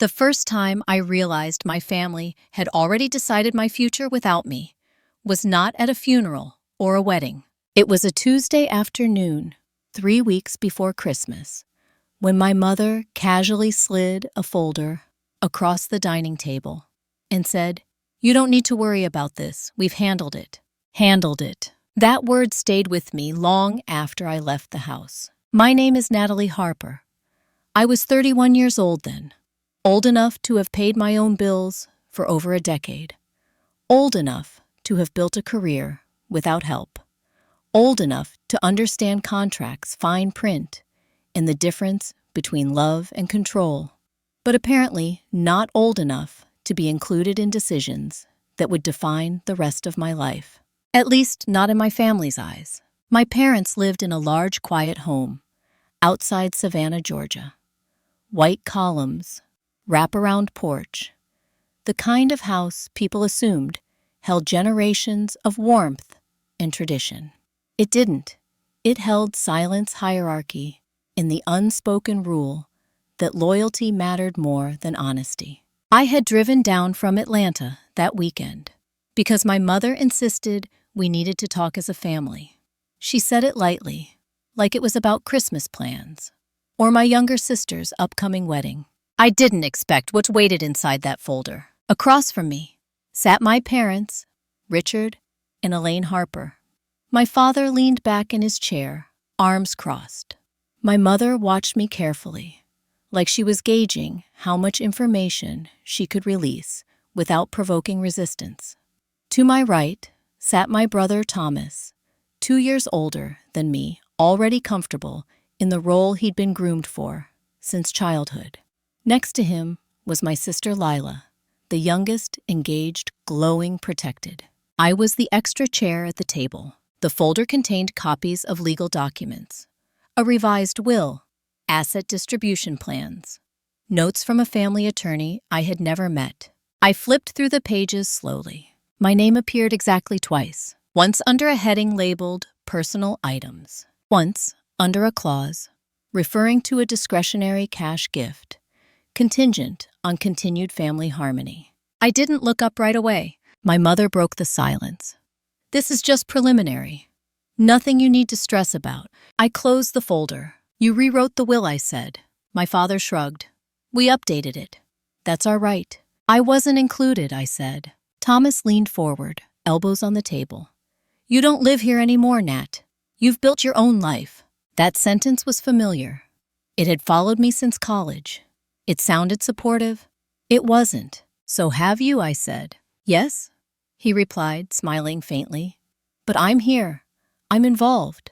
The first time I realized my family had already decided my future without me was not at a funeral or a wedding. It was a Tuesday afternoon, 3 weeks before Christmas, when my mother casually slid a folder across the dining table and said, "You don't need to worry about this. We've handled it." Handled it. That word stayed with me long after I left the house. My name is Natalie Harper. I was 31 years old then, old enough to have paid my own bills for over a decade, old enough to have built a career without help, old enough to understand contracts' fine print and the difference between love and control, but apparently not old enough to be included in decisions that would define the rest of my life. At least not in my family's eyes. My parents lived in a large, quiet home outside Savannah, Georgia. White columns, wraparound porch, the kind of house people assumed held generations of warmth and tradition. It didn't. It held silence hierarchy in the unspoken rule that loyalty mattered more than honesty. I had driven down from Atlanta that weekend because my mother insisted we needed to talk as a family. She said it lightly, like it was about Christmas plans or my younger sister's upcoming wedding. I didn't expect what waited inside that folder. Across from me sat my parents, Richard and Elaine Harper. My father leaned back in his chair, arms crossed. My mother watched me carefully, like she was gauging how much information she could release without provoking resistance. To my right sat my brother Thomas, 2 years older than me, already comfortable in the role he'd been groomed for since childhood. Next to him was my sister Lila, the youngest, engaged, glowing, protected. I was the extra chair at the table. The folder contained copies of legal documents, a revised will, asset distribution plans, notes from a family attorney I had never met. I flipped through the pages slowly. My name appeared exactly twice, once under a heading labeled Personal Items, once under a clause referring to a discretionary cash gift, contingent on continued family harmony. I didn't look up right away. My mother broke the silence. "This is just preliminary. Nothing you need to stress about." I closed the folder. "You rewrote the will," I said. My father shrugged. "We updated it. That's our right." "I wasn't included," I said. Thomas leaned forward, elbows on the table. "You don't live here anymore, Nat. You've built your own life." That sentence was familiar. It had followed me since college. It sounded supportive. It wasn't. "So have you?" I said. "Yes," he replied, smiling faintly. "But I'm here. I'm involved.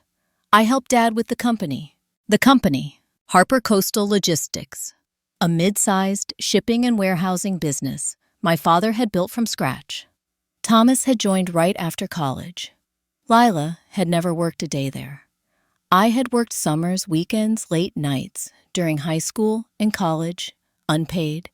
I help Dad with the company." The company, Harper Coastal Logistics, a mid-sized shipping and warehousing business my father had built from scratch. Thomas had joined right after college. Lila had never worked a day there. I had worked summers, weekends, late nights, during high school and college, unpaid,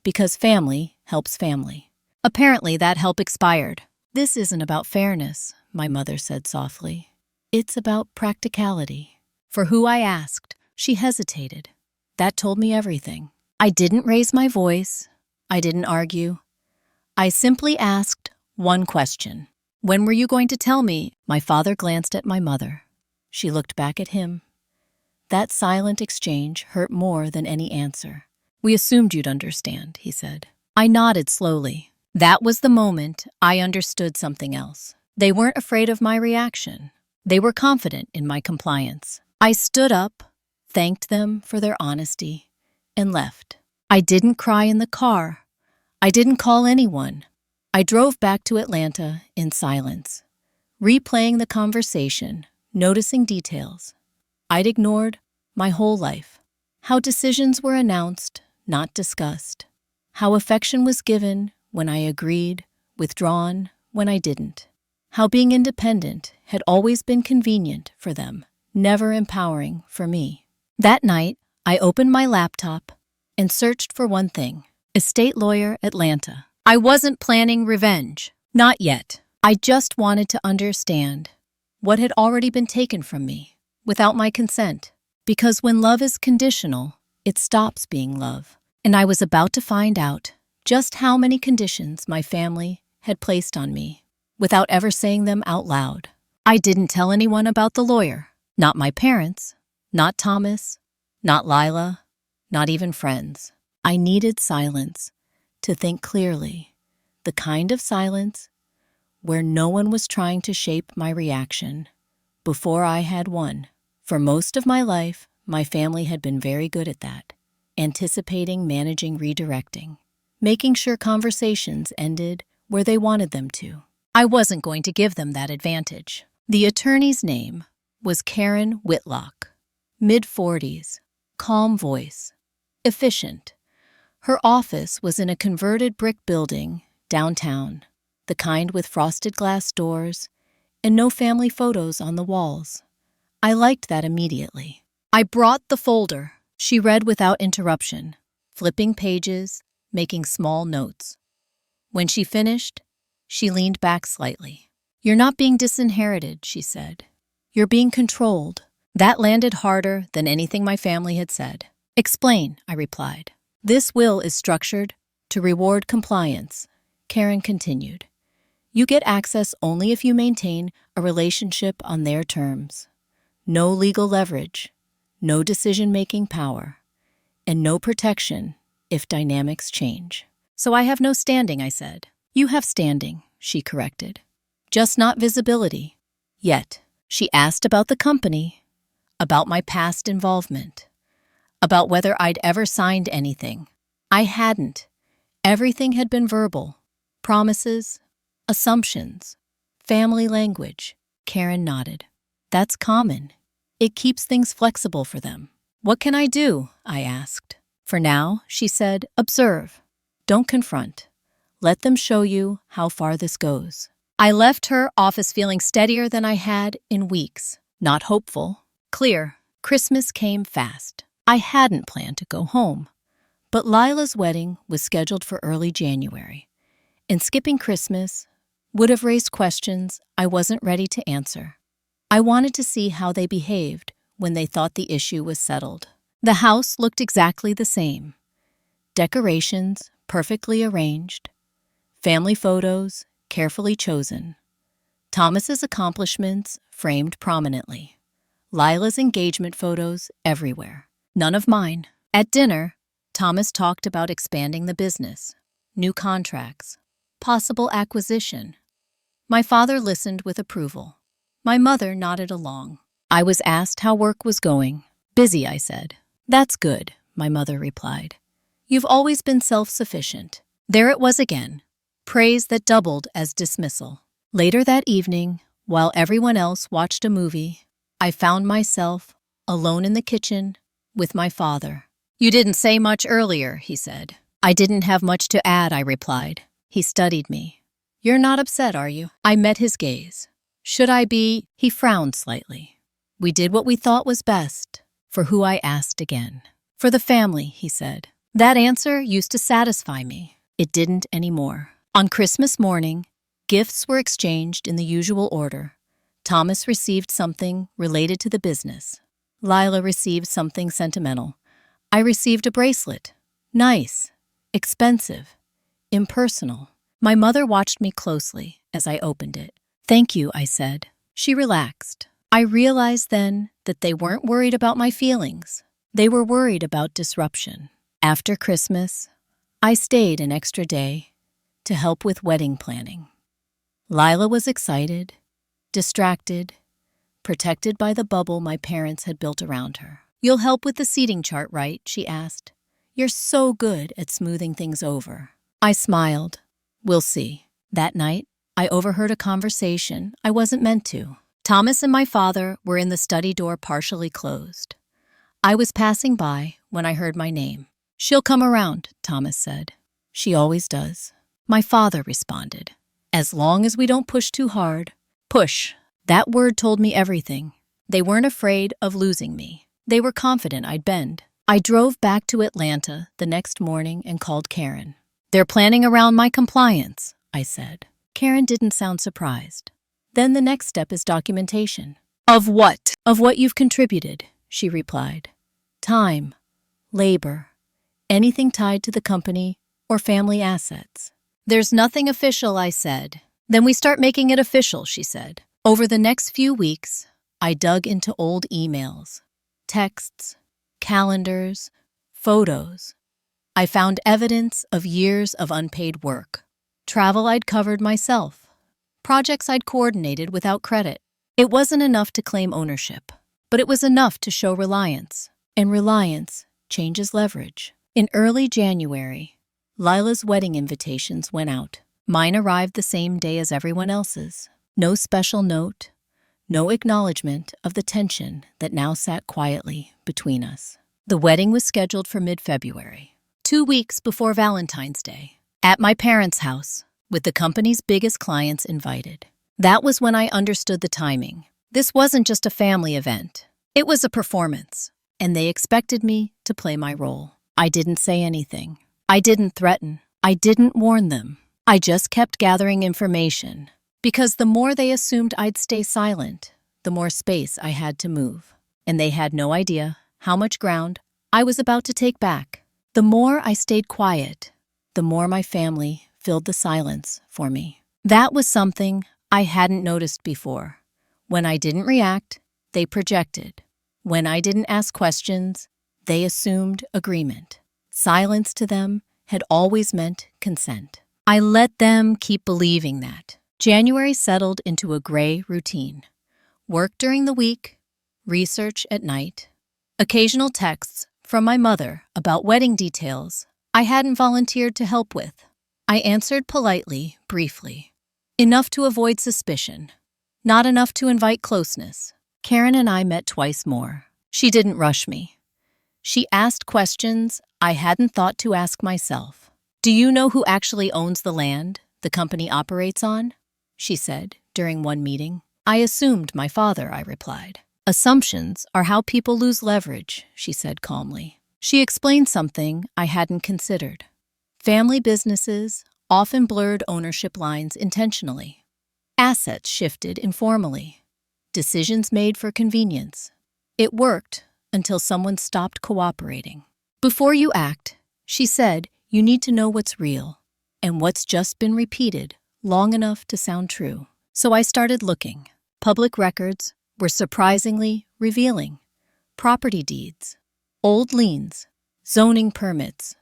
because family helps family. Apparently that help expired. "This isn't about fairness," my mother said softly. "It's about practicality." For who I asked, she hesitated. That told me everything. I didn't raise my voice. I didn't argue. I simply asked one question. "When were you going to tell me?" My father glanced at my mother. She looked back at him. That silent exchange hurt more than any answer. "We assumed you'd understand," he said. I nodded slowly. That was the moment I understood something else. They weren't afraid of my reaction. They were confident in my compliance. I stood up, thanked them for their honesty, and left. I didn't cry in the car. I didn't call anyone. I drove back to Atlanta in silence, replaying the conversation, noticing details I'd ignored my whole life. How decisions were announced, not discussed. How affection was given when I agreed, withdrawn when I didn't. How being independent had always been convenient for them, never empowering for me. That night, I opened my laptop and searched for one thing: estate lawyer, Atlanta. I wasn't planning revenge. Not yet. I just wanted to understand what had already been taken from me without my consent. Because when love is conditional, it stops being love. And I was about to find out just how many conditions my family had placed on me without ever saying them out loud. I didn't tell anyone about the lawyer. Not my parents, not Thomas, not Lila, not even friends. I needed silence to think clearly, the kind of silence where no one was trying to shape my reaction before I had one. For most of my life, my family had been very good at that, anticipating, managing, redirecting, making sure conversations ended where they wanted them to. I wasn't going to give them that advantage. The attorney's name was Karen Whitlock, mid-40s, calm voice, efficient. Her office was in a converted brick building downtown, the kind with frosted glass doors and no family photos on the walls. I liked that immediately. I brought the folder. She read without interruption, flipping pages, making small notes. When she finished, she leaned back slightly. "You're not being disinherited," she said. "You're being controlled." That landed harder than anything my family had said. "Explain," I replied. "This will is structured to reward compliance," Karen continued. "You get access only if you maintain a relationship on their terms. No legal leverage, no decision-making power, and no protection if dynamics change." "So I have no standing," I said. "You have standing," she corrected. "Just not visibility. Yet." She asked about the company, about my past involvement, about whether I'd ever signed anything. I hadn't. Everything had been verbal. Promises, assumptions, family language. Karen nodded. "That's common. It keeps things flexible for them." "What can I do?" I asked. "For now," she said, "observe. Don't confront. Let them show you how far this goes." I left her office feeling steadier than I had in weeks. Not hopeful, clear. Christmas came fast. I hadn't planned to go home. But Lila's wedding was scheduled for early January, and skipping Christmas would have raised questions I wasn't ready to answer. I wanted to see how they behaved when they thought the issue was settled. The house looked exactly the same. Decorations perfectly arranged. Family photos carefully chosen. Thomas's accomplishments framed prominently. Lila's engagement photos everywhere. None of mine. At dinner, Thomas talked about expanding the business, new contracts, possible acquisition. My father listened with approval. My mother nodded along. I was asked how work was going. "Busy," I said. "That's good," my mother replied. "You've always been self-sufficient." There it was again, praise that doubled as dismissal. Later that evening, while everyone else watched a movie, I found myself alone in the kitchen with my father. "You didn't say much earlier," he said. "I didn't have much to add," I replied. He studied me. "You're not upset, are you?" I met his gaze. "Should I be?" He frowned slightly. "We did what we thought was best." "For who?" I asked again. "For the family," he said. That answer used to satisfy me. It didn't anymore. On Christmas morning, gifts were exchanged in the usual order. Thomas received something related to the business. Lila received something sentimental. I received a bracelet. Nice, expensive, impersonal. My mother watched me closely as I opened it. "Thank you," I said. She relaxed. I realized then that they weren't worried about my feelings. They were worried about disruption. After Christmas, I stayed an extra day to help with wedding planning. Lila was excited, distracted, protected by the bubble my parents had built around her. "You'll help with the seating chart, right?" she asked. "You're so good at smoothing things over." I smiled. "We'll see." That night, I overheard a conversation I wasn't meant to. Thomas and my father were in the study door partially closed. I was passing by when I heard my name. "She'll come around," Thomas said. "She always does." My father responded. "As long as we don't push too hard." Push. That word told me everything. They weren't afraid of losing me. They were confident I'd bend. I drove back to Atlanta the next morning and called Karen. "They're planning around my compliance," I said. Karen didn't sound surprised. "Then the next step is documentation." "Of what?" "Of what you've contributed," she replied. "Time, labor, anything tied to the company or family assets. There's nothing official, I said. Then we start making it official, she said. Over the next few weeks, I dug into old emails, texts, calendars, photos. I found evidence of years of unpaid work, travel I'd covered myself, projects I'd coordinated without credit. It wasn't enough to claim ownership, but it was enough to show reliance, and reliance changes leverage. In early January, Lila's wedding invitations went out. Mine arrived the same day as everyone else's. No special note, no acknowledgement of the tension that now sat quietly between us. The wedding was scheduled for mid-February, 2 weeks before Valentine's Day, at my parents' house, with the company's biggest clients invited. That was when I understood the timing. This wasn't just a family event. It was a performance, and they expected me to play my role. I didn't say anything. I didn't threaten. I didn't warn them. I just kept gathering information, because the more they assumed I'd stay silent, the more space I had to move. And they had no idea how much ground I was about to take back. The more I stayed quiet, the more my family filled the silence for me. That was something I hadn't noticed before. When I didn't react, they projected. When I didn't ask questions, they assumed agreement. Silence to them had always meant consent. I let them keep believing that. January settled into a gray routine. Work during the week, research at night, occasional texts from my mother about wedding details I hadn't volunteered to help with. I answered politely, briefly. Enough to avoid suspicion, not enough to invite closeness. Karen and I met twice more. She didn't rush me. She asked questions I hadn't thought to ask myself. "Do you know who actually owns the land the company operates on?" she said during one meeting. "I assumed my father," I replied. "Assumptions are how people lose leverage," she said calmly. She explained something I hadn't considered. Family businesses often blurred ownership lines intentionally. Assets shifted informally. Decisions made for convenience. It worked until someone stopped cooperating. "Before you act," she said, "you need to know what's real and what's just been repeated long enough to sound true." So I started looking. Public records were surprisingly revealing. Property deeds, old liens, zoning permits.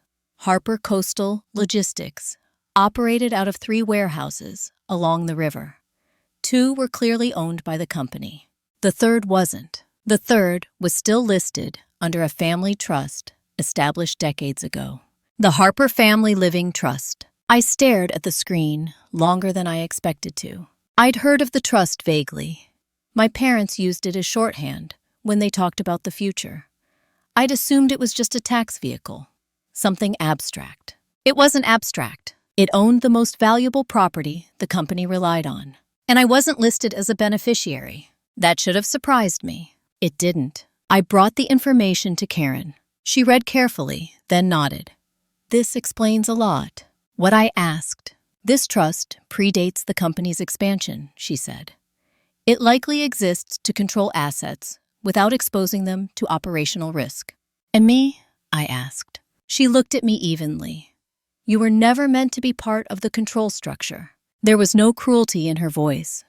Harper Coastal Logistics operated out of 3 warehouses along the river. 2 were clearly owned by the company. The third wasn't. The third was still listed under a family trust established decades ago. The Harper Family Living Trust. I stared at the screen longer than I expected to. I'd heard of the trust vaguely. My parents used it as shorthand when they talked about the future. I'd assumed it was just a tax vehicle, something abstract. It wasn't abstract. It owned the most valuable property the company relied on. And I wasn't listed as a beneficiary. That should have surprised me. It didn't. I brought the information to Karen. She read carefully, then nodded. "This explains a lot." What I asked. "This trust predates the company's expansion," she said. "It likely exists to control assets without exposing them to operational risk." "And me?" I asked. She looked at me evenly. "You were never meant to be part of the control structure." There was no cruelty in her voice,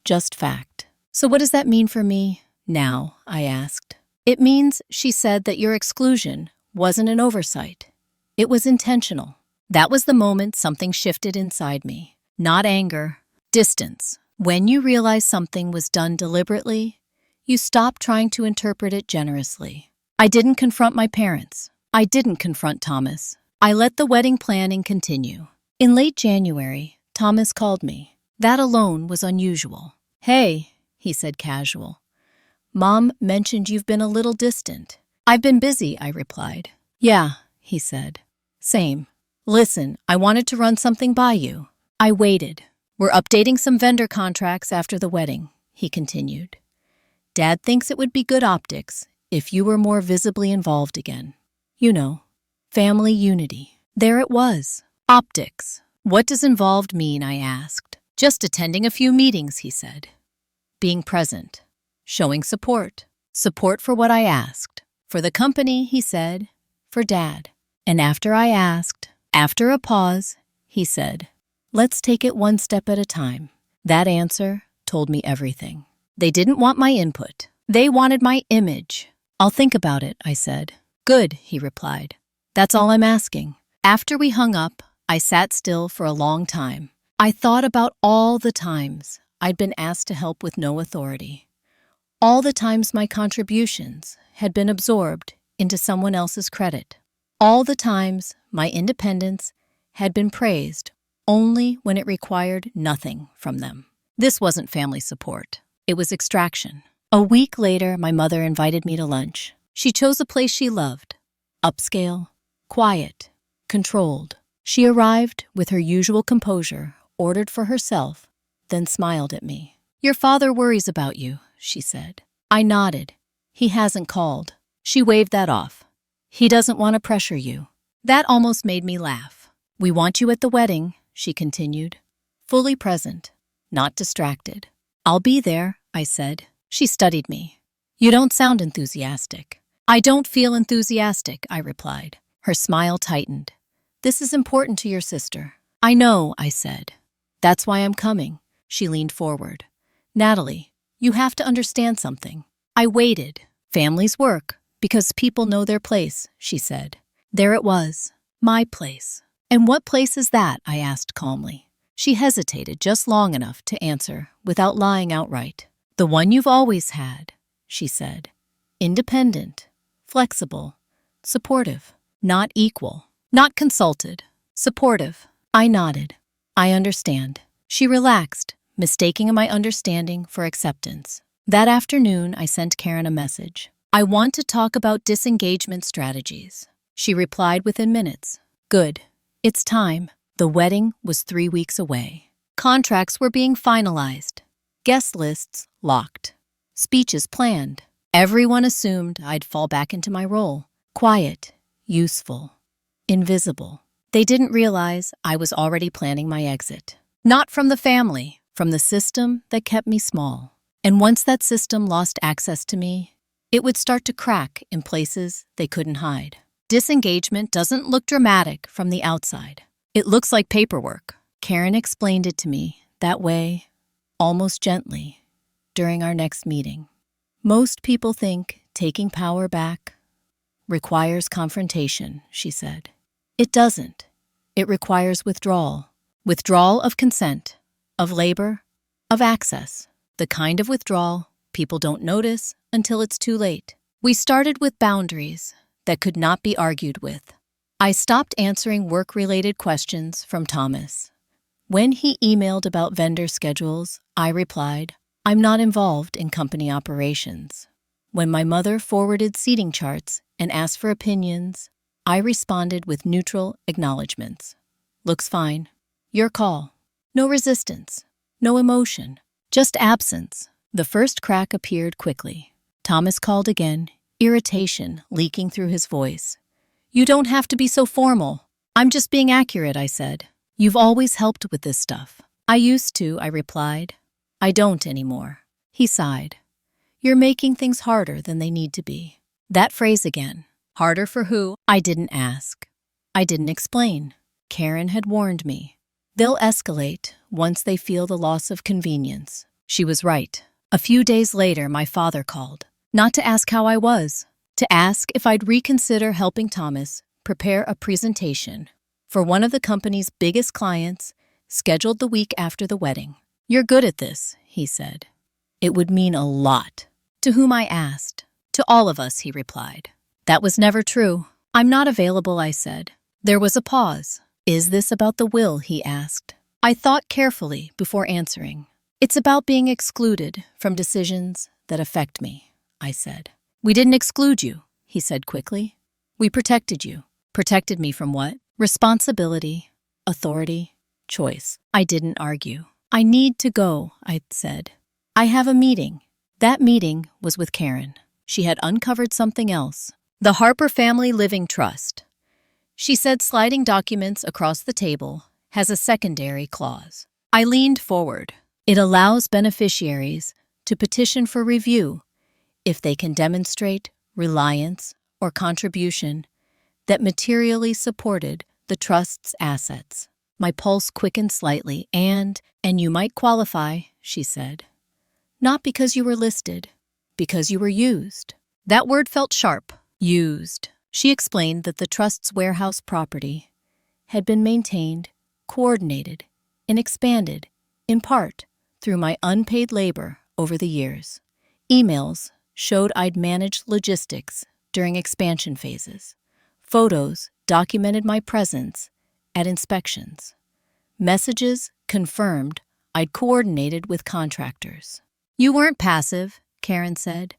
just fact. "So what does that mean for me now?" I asked. "It means," she said, "that your exclusion wasn't an oversight. It was intentional." That was the moment something shifted inside me. Not anger, distance. When you realize something was done deliberately, you stop trying to interpret it generously. I didn't confront my parents. I didn't confront Thomas. I let the wedding planning continue. In late January, Thomas called me. That alone was unusual. "Hey," he said casual. "Mom mentioned you've been a little distant." "I've been busy," I replied. "Yeah," he said. "Same. Listen, I wanted to run something by you." I waited. "We're updating some vendor contracts after the wedding," he continued. "Dad thinks it would be good optics if you were more visibly involved again. You know, family unity." There it was. Optics. "What does involved mean?" I asked. "Just attending a few meetings," he said. "Being present. Showing support. Support for what I asked. For the company," he said. "For Dad." And after I asked, after a pause, he said, "Let's take it one step at a time." That answer told me everything. They didn't want my input. They wanted my image. "I'll think about it," I said. "Good," he replied. "That's all I'm asking." After we hung up, I sat still for a long time. I thought about all the times I'd been asked to help with no authority. All the times my contributions had been absorbed into someone else's credit. All the times my independence had been praised only when it required nothing from them. This wasn't family support. It was extraction. A week later, my mother invited me to lunch. She chose a place she loved. Upscale, quiet, controlled. She arrived with her usual composure, ordered for herself, then smiled at me. "Your father worries about you," she said. I nodded. "He hasn't called." She waved that off. "He doesn't want to pressure you." That almost made me laugh. "We want you at the wedding," she continued. "Fully present, not distracted." "I'll be there," I said. She studied me. "You don't sound enthusiastic." "I don't feel enthusiastic," I replied. Her smile tightened. "This is important to your sister." "I know," I said. "That's why I'm coming." She leaned forward. "Natalie, you have to understand something." I waited. "Families work because people know their place," she said. There it was, my place. "And what place is that?" I asked calmly. She hesitated just long enough to answer without lying outright. "The one you've always had," she said. "Independent, flexible, supportive, not equal, not consulted, supportive." I nodded. "I understand." She relaxed, mistaking my understanding for acceptance. That afternoon, I sent Karen a message. "I want to talk about disengagement strategies." She replied within minutes. "Good. It's time." The wedding was 3 weeks away. Contracts were being finalized. Guest lists locked. Speeches planned. Everyone assumed I'd fall back into my role. Quiet, useful, invisible. They didn't realize I was already planning my exit. Not from the family, from the system that kept me small. And once that system lost access to me, it would start to crack in places they couldn't hide. Disengagement doesn't look dramatic from the outside. It looks like paperwork. Karen explained it to me that way, almost gently, during our next meeting. "Most people think taking power back requires confrontation," she said. "It doesn't. It requires withdrawal. Withdrawal of consent, of labor, of access. The kind of withdrawal people don't notice until it's too late." We started with boundaries that could not be argued with. I stopped answering work-related questions from Thomas. When he emailed about vendor schedules, I replied, "I'm not involved in company operations." When my mother forwarded seating charts and asked for opinions, I responded with neutral acknowledgments. "Looks fine. Your call." No resistance, no emotion, just absence. The first crack appeared quickly. Thomas called again, irritation leaking through his voice. "You don't have to be so formal." "I'm just being accurate," I said. "You've always helped with this stuff." "I used to," I replied. "I don't anymore." He sighed. "You're making things harder than they need to be." That phrase again. Harder for who? I didn't ask. I didn't explain. Karen had warned me. They'll escalate once they feel the loss of convenience. She was right. A few days later, my father called. Not to ask how I was, to ask if I'd reconsider helping Thomas prepare a presentation for one of the company's biggest clients, scheduled the week after the wedding. "You're good at this," he said. "It would mean a lot." To whom I asked. "To all of us," he replied. That was never true. "I'm not available," I said. There was a pause. "Is this about the will?" he asked. I thought carefully before answering. "It's about being excluded from decisions that affect me," I said. "We didn't exclude you," he said quickly. "We protected you." Protected me from what? Responsibility, authority, choice. I didn't argue. "I need to go," I said. "I have a meeting." That meeting was with Karen. She had uncovered something else. The Harper Family Living Trust. She said sliding documents across the table has a secondary clause. I leaned forward. It allows beneficiaries to petition for review if they can demonstrate reliance or contribution that materially supported the trust's assets. My pulse quickened slightly, and you might qualify, she said. Not because you were listed, because you were used. That word felt sharp. Used. She explained that the trust's warehouse property had been maintained, coordinated, and expanded, in part, through my unpaid labor over the years. Emails showed I'd managed logistics during expansion phases. Photos documented my presence at inspections. Messages confirmed I'd coordinated with contractors. You weren't passive, Karen said.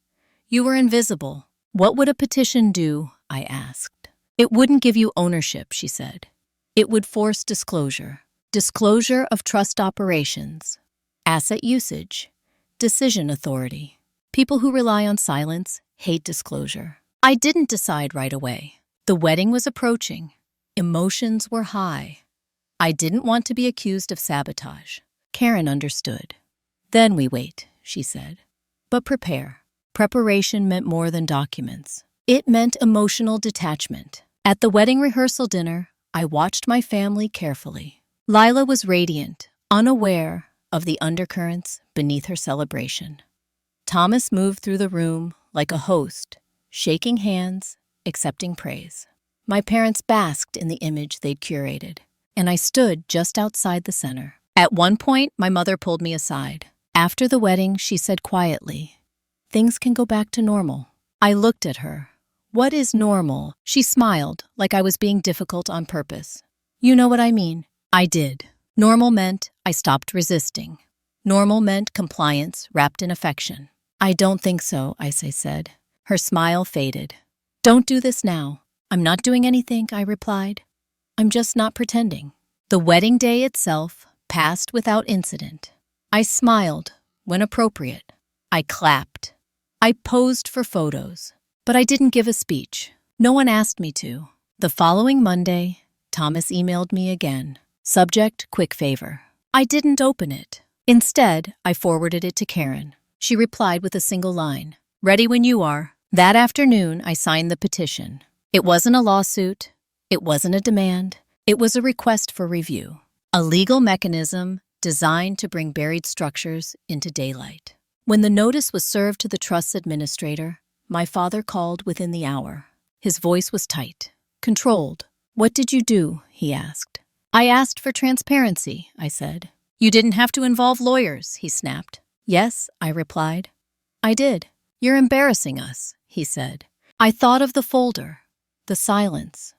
You were invisible. What would a petition do? I asked. It wouldn't give you ownership, she said. It would force disclosure. Disclosure of trust operations, asset usage, decision authority. People who rely on silence hate disclosure. I didn't decide right away. The wedding was approaching. Emotions were high. I didn't want to be accused of sabotage. Karen understood. Then we wait, she said. But prepare. Preparation meant more than documents. It meant emotional detachment. At the wedding rehearsal dinner, I watched my family carefully. Lila was radiant, unaware of the undercurrents beneath her celebration. Thomas moved through the room like a host, shaking hands, accepting praise. My parents basked in the image they'd curated, and I stood just outside the center. At one point, my mother pulled me aside. After the wedding, she said quietly, "Things can go back to normal." I looked at her. "What is normal?" She smiled, like I was being difficult on purpose. "You know what I mean." I did. Normal meant I stopped resisting. Normal meant compliance wrapped in affection. "I don't think so," I said. Her smile faded. "Don't do this now." "I'm not doing anything," I replied. "I'm just not pretending." The wedding day itself passed without incident. I smiled when appropriate. I clapped. I posed for photos. But I didn't give a speech. No one asked me to. The following Monday, Thomas emailed me again. Subject, quick favor. I didn't open it. Instead, I forwarded it to Karen. She replied with a single line. "Ready when you are." That afternoon, I signed the petition. It wasn't a lawsuit. It wasn't a demand. It was a request for review. A legal mechanism designed to bring buried structures into daylight. When the notice was served to the trust's administrator, my father called within the hour. His voice was tight, controlled. "What did you do?" he asked. "I asked for transparency," I said. "You didn't have to involve lawyers," he snapped. "Yes," I replied. "I did." "You're embarrassing us," he said. I thought of the folder, the silence,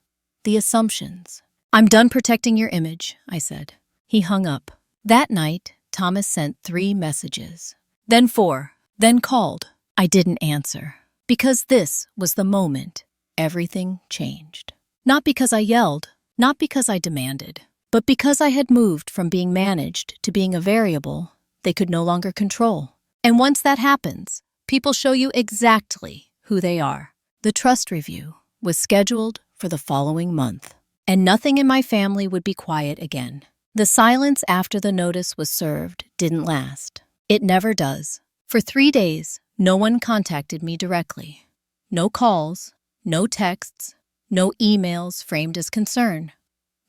the assumptions. "I'm done protecting your image," I said. He hung up. That night, Thomas sent 3 messages. Then 4, then called. I didn't answer. Because this was the moment everything changed. Not because I yelled, not because I demanded, but because I had moved from being managed to being a variable they could no longer control. And once that happens, people show you exactly who they are. The trust review was scheduled for the following month, and nothing in my family would be quiet again. The silence after the notice was served didn't last. It never does. For 3 days, no one contacted me directly. No calls, no texts, no emails framed as concern.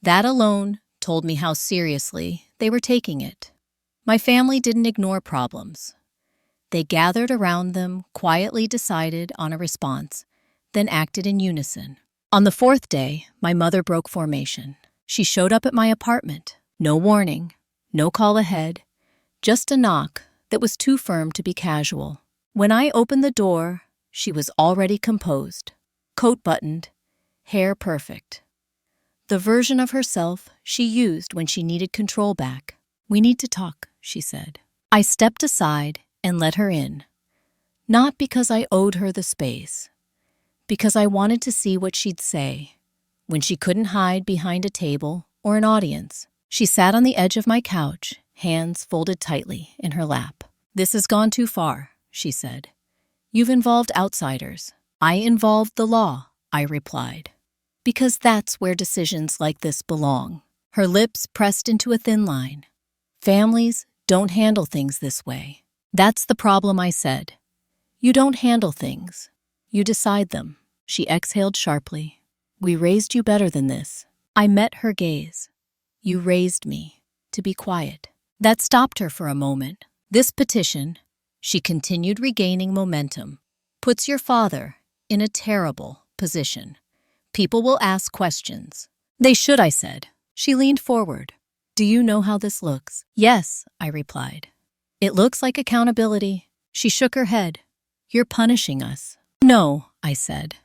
That alone told me how seriously they were taking it. My family didn't ignore problems. They gathered around them, quietly decided on a response, then acted in unison. On the 4th day, my mother broke formation. She showed up at my apartment. No warning, no call ahead, just a knock that was too firm to be casual. When I opened the door, she was already composed, coat buttoned, hair perfect. The version of herself she used when she needed control back. "We need to talk," she said. I stepped aside and let her in. Not because I owed her the space, because I wanted to see what she'd say when she couldn't hide behind a table or an audience. She sat on the edge of my couch, hands folded tightly in her lap. "This has gone too far," she said. "You've involved outsiders." "I involved the law," I replied. "Because that's where decisions like this belong." Her lips pressed into a thin line. "Families don't handle things this way." "That's the problem," I said. "You don't handle things. You decide them." She exhaled sharply. We raised you better than this. I met her gaze. You raised me to be quiet. That stopped her for a moment. This petition, she continued regaining momentum, puts your father in a terrible position. People will ask questions. They should, I said. She leaned forward. Do you know how this looks? Yes, I replied. It looks like accountability. She shook her head. You're punishing us. No, I said.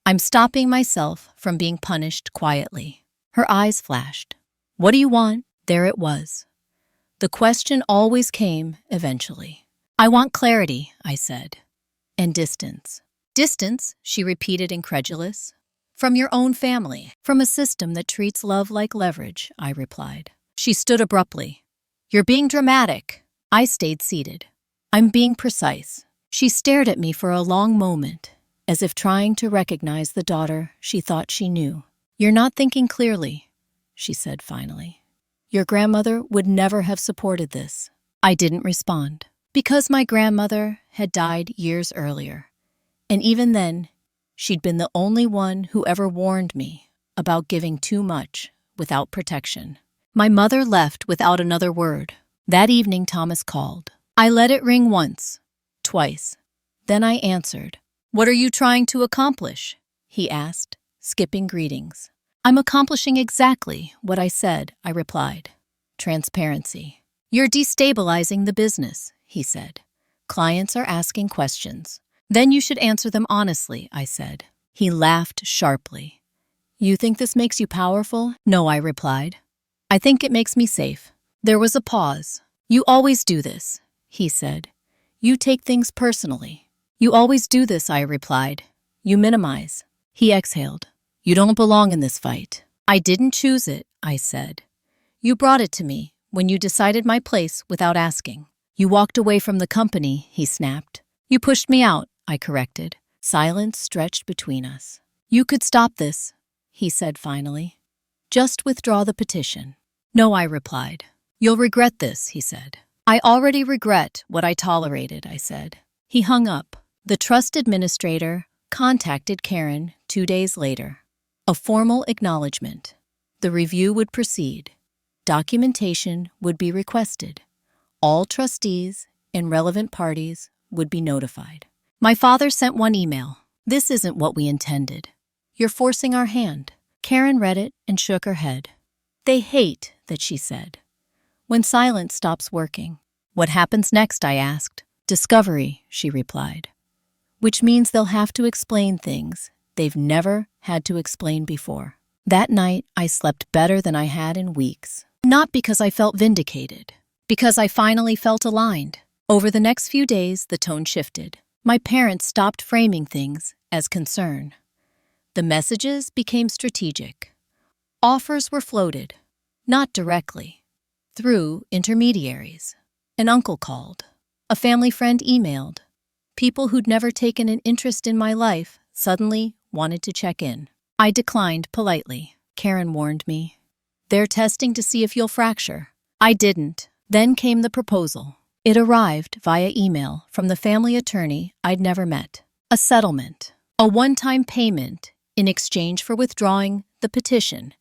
I'm stopping myself from being punished quietly. Her eyes flashed. What do you want? There it was. The question always came eventually. I want clarity, I said. And distance. Distance, she repeated incredulous. From your own family. From a system that treats love like leverage, I replied. She stood abruptly. You're being dramatic. I stayed seated. I'm being precise. She stared at me for a long moment, as if trying to recognize the daughter she thought she knew. You're not thinking clearly, she said finally. Your grandmother would never have supported this. I didn't respond. Because my grandmother had died years earlier. And even then, she'd been the only one who ever warned me about giving too much without protection. My mother left without another word. That evening, Thomas called. I let it ring once, twice. Then I answered. What are you trying to accomplish? He asked, skipping greetings. I'm accomplishing exactly what I said, I replied. Transparency. You're destabilizing the business, he said. Clients are asking questions. Then you should answer them honestly, I said. He laughed sharply. You think this makes you powerful? No, I replied. I think it makes me safe. There was a pause. You always do this, he said. You take things personally. You always do this, I replied. You minimize. He exhaled. You don't belong in this fight. I didn't choose it, I said. You brought it to me when you decided my place without asking. You walked away from the company, he snapped. You pushed me out, I corrected. Silence stretched between us. You could stop this, he said finally. Just withdraw the petition. No, I replied. You'll regret this, he said. I already regret what I tolerated, I said. He hung up. The trust administrator contacted Karen 2 days later. A formal acknowledgement. The review would proceed. Documentation would be requested. All trustees and relevant parties would be notified. My father sent one email. This isn't what we intended. You're forcing our hand. Karen read it and shook her head. They hate that, she said. When silence stops working. What happens next, I asked. Discovery, she replied. Which means they'll have to explain things they've never had to explain before. That night, I slept better than I had in weeks. Not because I felt vindicated. Because I finally felt aligned. Over the next few days, the tone shifted. My parents stopped framing things as concern. The messages became strategic. Offers were floated, not directly, through intermediaries. An uncle called. A family friend emailed. People who'd never taken an interest in my life suddenly wanted to check in. I declined politely. Karen warned me. They're testing to see if you'll fracture. I didn't. Then came the proposal. It arrived via email from the family attorney I'd never met. A settlement. A one-time payment in exchange for withdrawing the petition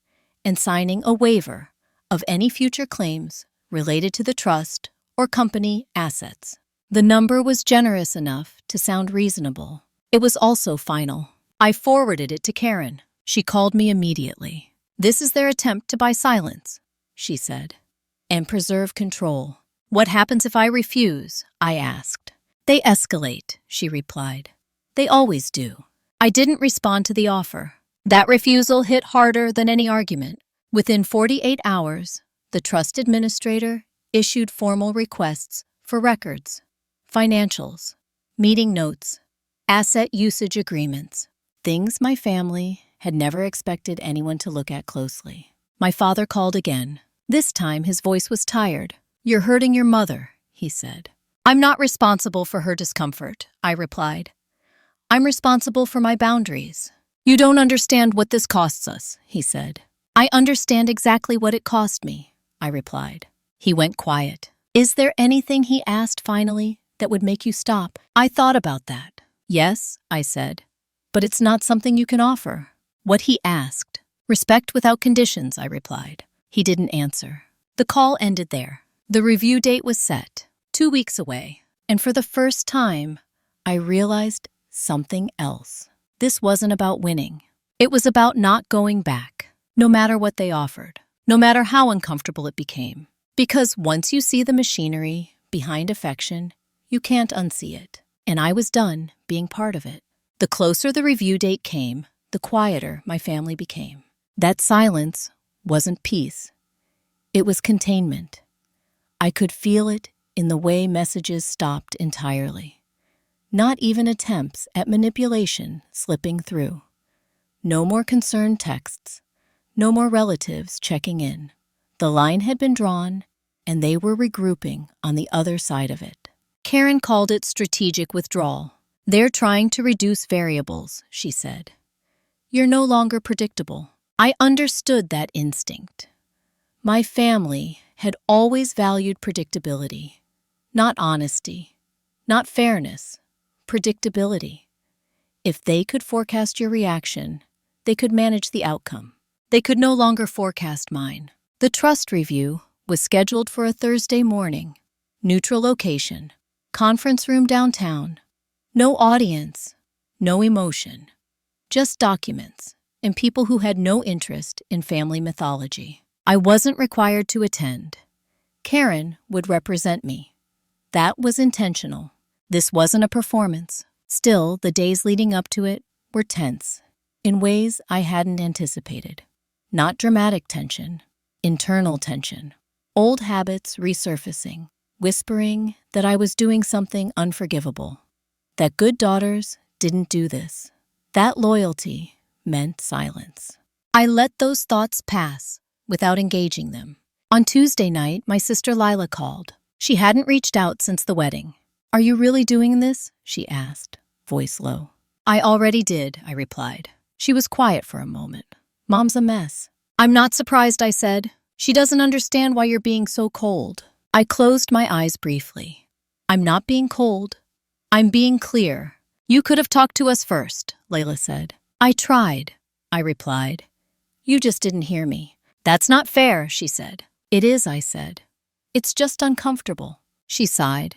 and signing a waiver of any future claims related to the trust or company assets. The number was generous enough to sound reasonable. It was also final. I forwarded it to Karen. She called me immediately. This is their attempt to buy silence, she said, and preserve control. What happens if I refuse? I asked. They escalate, she replied. They always do. I didn't respond to the offer. That refusal hit harder than any argument. Within 48 hours, the trust administrator issued formal requests for records, financials, meeting notes, asset usage agreements, things my family had never expected anyone to look at closely. My father called again. This time his voice was tired. You're hurting your mother, he said. I'm not responsible for her discomfort, I replied. I'm responsible for my boundaries. You don't understand what this costs us, he said. I understand exactly what it cost me, I replied. He went quiet. Is there anything, he asked finally, that would make you stop? I thought about that. Yes, I said, but it's not something you can offer. What he asked. Respect without conditions, I replied. He didn't answer. The call ended there. The review date was set, 2 weeks away, and for the first time, I realized something else. This wasn't about winning. It was about not going back, no matter what they offered, no matter how uncomfortable it became. Because once you see the machinery behind affection, you can't unsee it. And I was done being part of it. The closer the review date came, the quieter my family became. That silence wasn't peace. It was containment. I could feel it in the way messages stopped entirely. Not even attempts at manipulation slipping through. No more concerned texts. No more relatives checking in. The line had been drawn, and they were regrouping on the other side of it. Karen called it strategic withdrawal. They're trying to reduce variables, she said. You're no longer predictable. I understood that instinct. My family had always valued predictability, not honesty, not fairness, predictability. If they could forecast your reaction, they could manage the outcome. They could no longer forecast mine. The trust review was scheduled for a Thursday morning. Neutral location, conference room downtown. No audience, no emotion, just documents and people who had no interest in family mythology. I wasn't required to attend. Karen would represent me. That was intentional. This wasn't a performance. Still, the days leading up to it were tense, in ways I hadn't anticipated. Not dramatic tension, internal tension. Old habits resurfacing, whispering that I was doing something unforgivable. That good daughters didn't do this. That loyalty meant silence. I let those thoughts pass without engaging them. On Tuesday night, my sister Lila called. She hadn't reached out since the wedding. Are you really doing this? She asked, voice low. I already did, I replied. She was quiet for a moment. Mom's a mess. I'm not surprised, I said. She doesn't understand why you're being so cold. I closed my eyes briefly. I'm not being cold. I'm being clear. You could have talked to us first, Layla said. I tried, I replied. You just didn't hear me. That's not fair, she said. It is, I said. It's just uncomfortable. She sighed.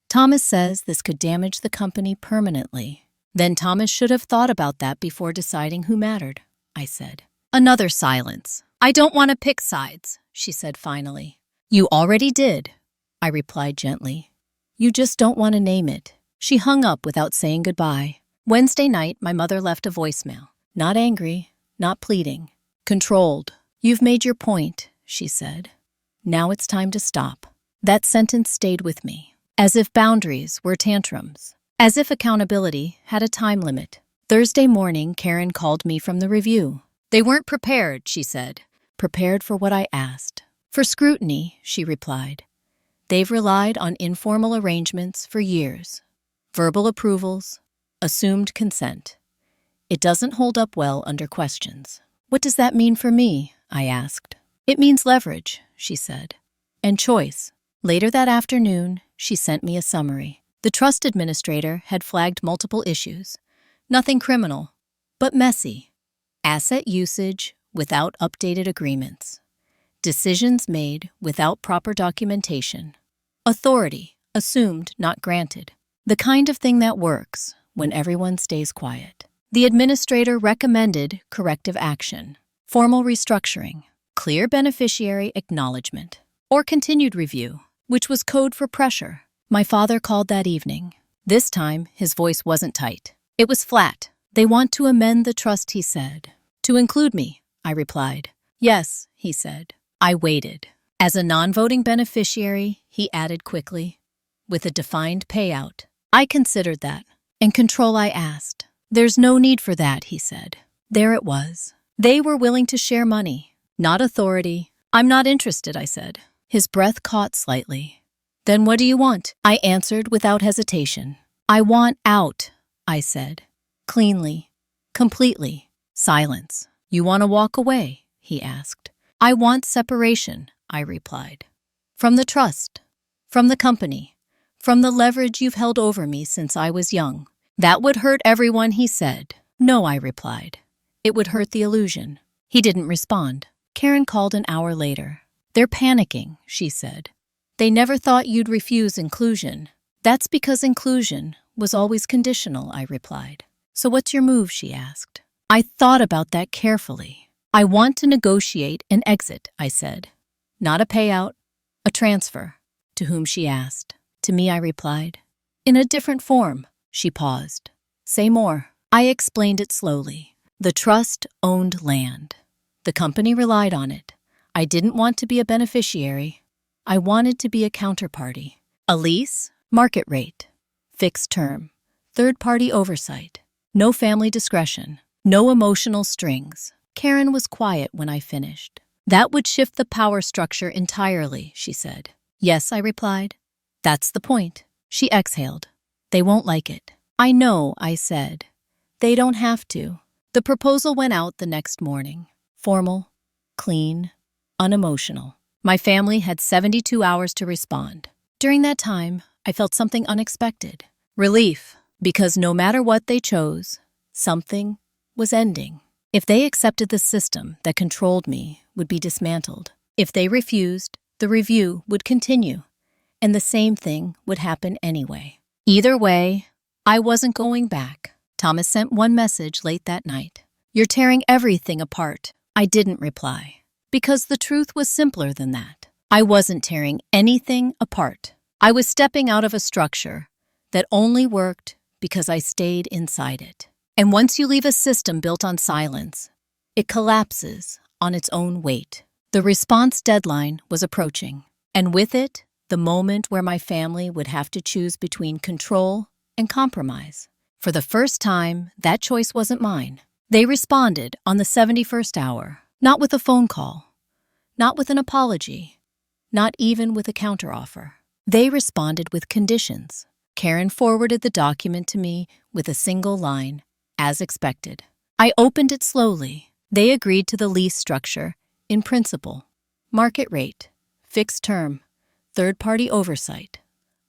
Thomas says this could damage the company permanently. Then Thomas should have thought about that before deciding who mattered, I said. Another silence. I don't want to pick sides, she said finally. You already did, I replied gently. You just don't want to name it. She hung up without saying goodbye. Wednesday night, my mother left a voicemail. Not angry, not pleading. Controlled. You've made your point, she said. Now it's time to stop. That sentence stayed with me. As if boundaries were tantrums. As if accountability had a time limit. Thursday morning, Karen called me from the review. They weren't prepared, she said. Prepared for what I asked. For scrutiny, she replied. They've relied on informal arrangements for years. Verbal approvals, assumed consent. It doesn't hold up well under questions. What does that mean for me? I asked. It means leverage, she said. And choice. Later that afternoon, she sent me a summary. The trust administrator had flagged multiple issues. Nothing criminal, but messy. Asset usage without updated agreements. Decisions made without proper documentation. Authority assumed, not granted. The kind of thing that works when everyone stays quiet. The administrator recommended corrective action, formal restructuring, clear beneficiary acknowledgement, or continued review, which was code for pressure. My father called that evening. This time, his voice wasn't tight. It was flat. They want to amend the trust, he said. To include me, I replied. Yes, he said. I waited. As a non-voting beneficiary, he added quickly, with a defined payout. I considered that. And control, I asked. There's no need for that, he said. There it was. They were willing to share money, not authority. I'm not interested, I said. His breath caught slightly. Then what do you want? I answered without hesitation. I want out, I said. Cleanly. Completely. Silence. You want to walk away? He asked. I want separation, I replied. From the trust. From the company. From the leverage you've held over me since I was young. That would hurt everyone, he said. No, I replied. It would hurt the illusion. He didn't respond. Karen called an hour later. They're panicking, she said. They never thought you'd refuse inclusion. That's because inclusion was always conditional, I replied. So what's your move, she asked. I thought about that carefully. I want to negotiate an exit, I said. Not a payout, a transfer. To whom, she asked. To me, I replied. In a different form. She paused. Say more. I explained it slowly. The trust owned land. The company relied on it. I didn't want to be a beneficiary. I wanted to be a counterparty. A lease, market rate, fixed term, third-party oversight, no family discretion, no emotional strings. Karen was quiet when I finished. That would shift the power structure entirely, she said. Yes, I replied. That's the point. She exhaled. They won't like it. I know, I said. They don't have to. The proposal went out the next morning. Formal, clean, unemotional. My family had 72 hours to respond. During that time, I felt something unexpected. Relief, because no matter what they chose, something was ending. If they accepted the system that controlled me would be dismantled. If they refused, the review would continue, and the same thing would happen anyway. Either way, I wasn't going back. Thomas sent one message late that night. You're tearing everything apart. I didn't reply, because the truth was simpler than that. I wasn't tearing anything apart. I was stepping out of a structure that only worked because I stayed inside it. And once you leave a system built on silence, it collapses on its own weight. The response deadline was approaching, and with it, the moment where my family would have to choose between control and compromise. For the first time, that choice wasn't mine. They responded on the 71st hour, not with a phone call, not with an apology, not even with a counteroffer. They responded with conditions. Karen forwarded the document to me with a single line, as expected. I opened it slowly. They agreed to the lease structure in principle. Market rate, fixed term, third-party oversight.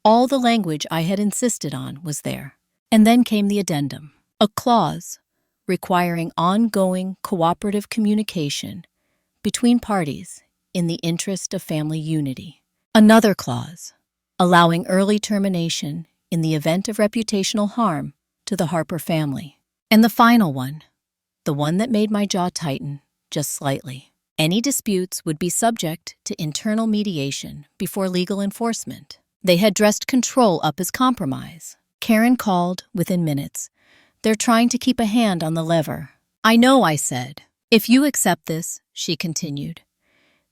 All the language I had insisted on was there. And then came the addendum, a clause requiring ongoing cooperative communication between parties in the interest of family unity. Another clause, allowing early termination in the event of reputational harm to the Harper family. And the final one, the one that made my jaw tighten just slightly. Any disputes would be subject to internal mediation before legal enforcement. They had dressed control up as compromise. Karen called within minutes. They're trying to keep a hand on the lever. I know, I said. If you accept this, she continued,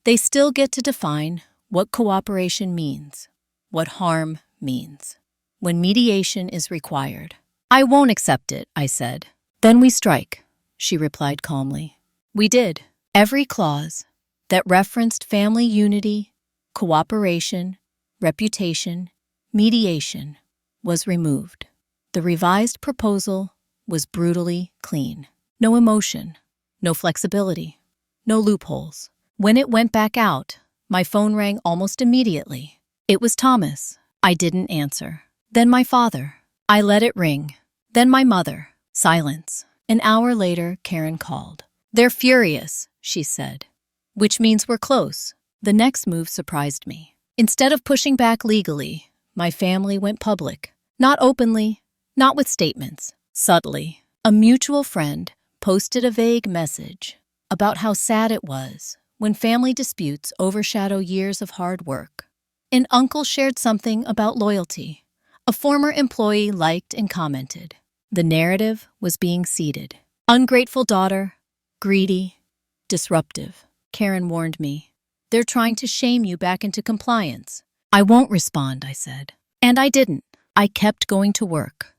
they still get to define what cooperation means, what harm means, when mediation is required. I won't accept it, I said. Then we strike, she replied calmly. We did. Every clause that referenced family unity, cooperation, reputation, mediation was removed. The revised proposal was brutally clean. No emotion, no flexibility, no loopholes. When it went back out, my phone rang almost immediately. It was Thomas. I didn't answer. Then my father. I let it ring. Then my mother. Silence. An hour later, Karen called. They're furious, she said. Which means we're close. The next move surprised me. Instead of pushing back legally, my family went public. Not openly, not with statements. Subtly, a mutual friend posted a vague message about how sad it was when family disputes overshadow years of hard work. An uncle shared something about loyalty. A former employee liked and commented. The narrative was being seeded. Ungrateful daughter, greedy, disruptive. Karen warned me. They're trying to shame you back into compliance. I won't respond, I said. And I didn't. I kept going to work,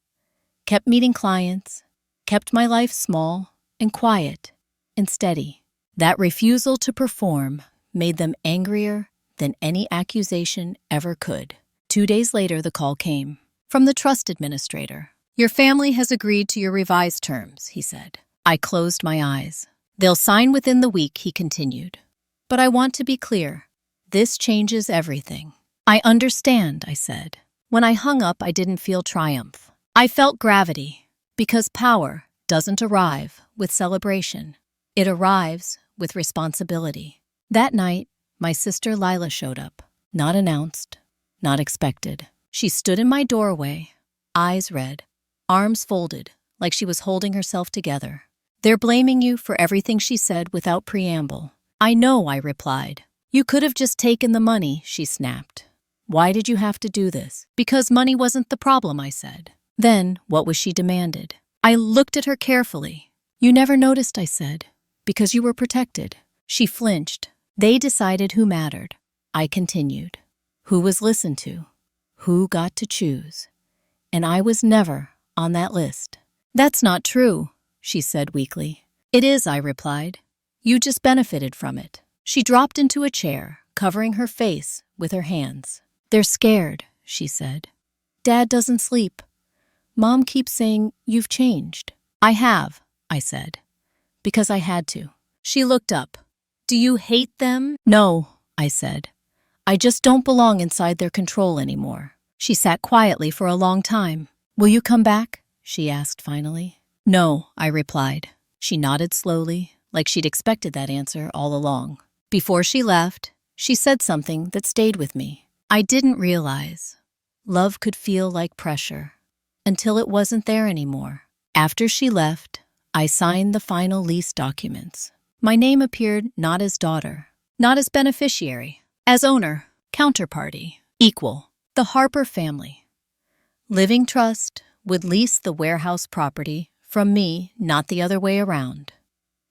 kept meeting clients, kept my life small and quiet and steady. That refusal to perform made them angrier than any accusation ever could. 2 days later, the call came from the trust administrator. Your family has agreed to your revised terms, he said. I closed my eyes. They'll sign within the week, he continued. But I want to be clear. This changes everything. I understand, I said. When I hung up, I didn't feel triumph. I felt gravity, because power doesn't arrive with celebration. It arrives with responsibility. That night, my sister Lila showed up. Not announced, not expected. She stood in my doorway, eyes red, arms folded, like she was holding herself together. "They're blaming you for everything," she said without preamble. "I know," I replied. "You could have just taken the money," she snapped. "Why did you have to do this?" "Because money wasn't the problem," I said. Then, what was she demanded? I looked at her carefully. "You never noticed," I said. "Because you were protected." She flinched. "They decided who mattered." I continued. "Who was listened to? Who got to choose? And I was never on that list." "That's not true," she said weakly. "It is," I replied. "You just benefited from it." She dropped into a chair, covering her face with her hands. "They're scared," she said. "Dad doesn't sleep. Mom keeps saying you've changed." "I have," I said, "because I had to." She looked up. "Do you hate them?" "No," I said. "I just don't belong inside their control anymore." She sat quietly for a long time. "Will you come back?" she asked finally. "No," I replied. She nodded slowly, like she'd expected that answer all along. Before she left, she said something that stayed with me. "I didn't realize love could feel like pressure until it wasn't there anymore." After she left, I signed the final lease documents. My name appeared not as daughter, not as beneficiary, as owner, counterparty, equal. The Harper family. Living Trust would lease the warehouse property from me, not the other way around.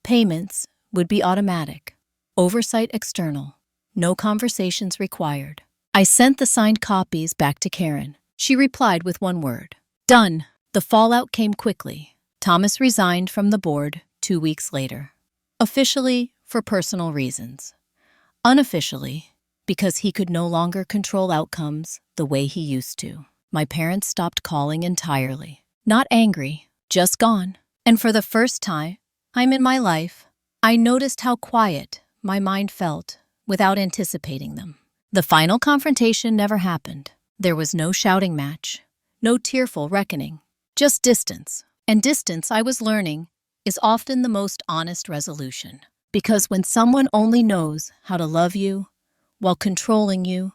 Payments would be automatic. Oversight external. No conversations required. I sent the signed copies back to Karen. She replied with one word. "Done." The fallout came quickly. Thomas resigned from the board 2 weeks later. Officially, for personal reasons. Unofficially, because he could no longer control outcomes the way he used to. My parents stopped calling entirely. Not angry, just gone. And for the first time in my life, I noticed how quiet my mind felt without anticipating them. The final confrontation never happened. There was no shouting match, no tearful reckoning, just distance. And distance, I was learning, is often the most honest resolution. Because when someone only knows how to love you while controlling you,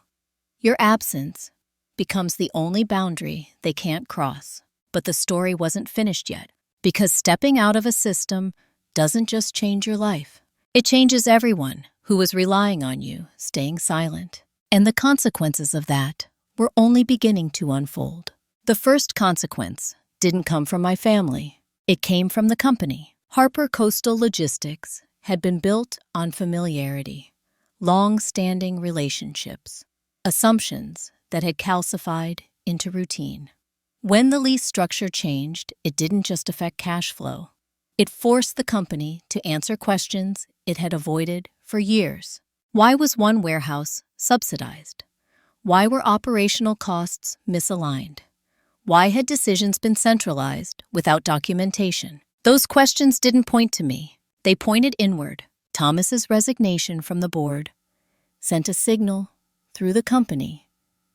your absence becomes the only boundary they can't cross. But the story wasn't finished yet, because stepping out of a system doesn't just change your life. It changes everyone who was relying on you, staying silent. And the consequences of that were only beginning to unfold. The first consequence didn't come from my family. It came from the company. Harper Coastal Logistics had been built on familiarity, long-standing relationships, assumptions that had calcified into routine. When the lease structure changed, it didn't just affect cash flow. It forced the company to answer questions it had avoided for years. Why was one warehouse subsidized? Why were operational costs misaligned? Why had decisions been centralized without documentation? Those questions didn't point to me. They pointed inward. Thomas's resignation from the board sent a signal through the company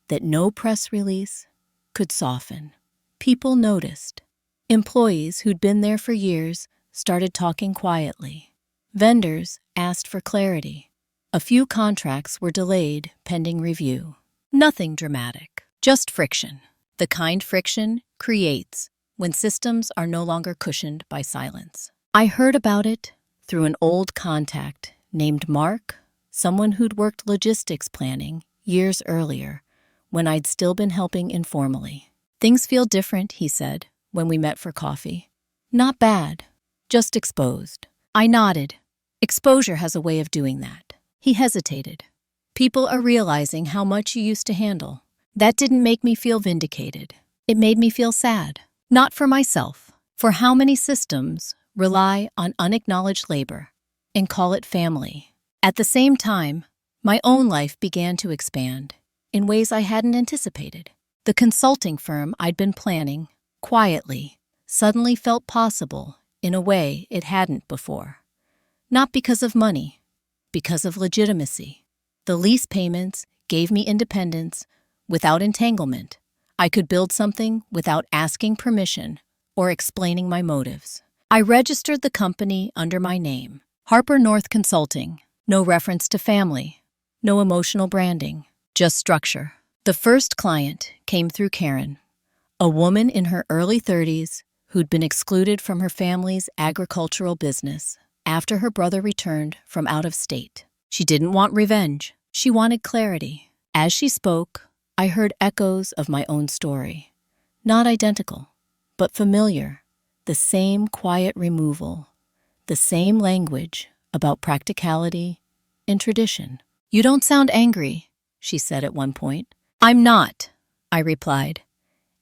that no press release could soften. People noticed. Employees who'd been there for years started talking quietly. Vendors asked for clarity. A few contracts were delayed pending review. Nothing dramatic, just friction. The kind friction creates when systems are no longer cushioned by silence. I heard about it through an old contact named Mark, someone who'd worked logistics planning years earlier when I'd still been helping informally. "Things feel different," he said when we met for coffee. "Not bad, just exposed." I nodded. Exposure has a way of doing that. He hesitated. "People are realizing how much you used to handle." That didn't make me feel vindicated. It made me feel sad. Not for myself, for how many systems rely on unacknowledged labor and call it family. At the same time, my own life began to expand in ways I hadn't anticipated. The consulting firm I'd been planning, quietly, suddenly felt possible in a way it hadn't before. Not because of money, because of legitimacy. The lease payments gave me independence without entanglement. I could build something without asking permission or explaining my motives. I registered the company under my name, Harper North Consulting. No reference to family, no emotional branding, just structure. The first client came through Karen, a woman in her early 30s who'd been excluded from her family's agricultural business after her brother returned from out of state. She didn't want revenge. She wanted clarity. As she spoke, I heard echoes of my own story. Not identical, but familiar. The same quiet removal, the same language about practicality and tradition. "You don't sound angry," she said at one point. "I'm not," I replied.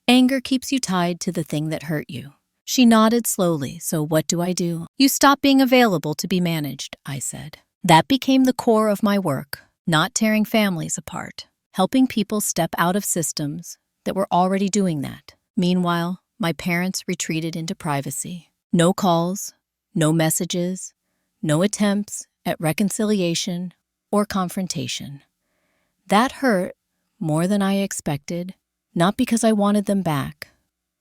"Anger keeps you tied to the thing that hurt you." She nodded slowly. "So what do I do?" "You stop being available to be managed," I said. That became the core of my work, not tearing families apart, helping people step out of systems that were already doing that. Meanwhile, my parents retreated into privacy. No calls, no messages, no attempts at reconciliation or confrontation. That hurt more than I expected, not because I wanted them back,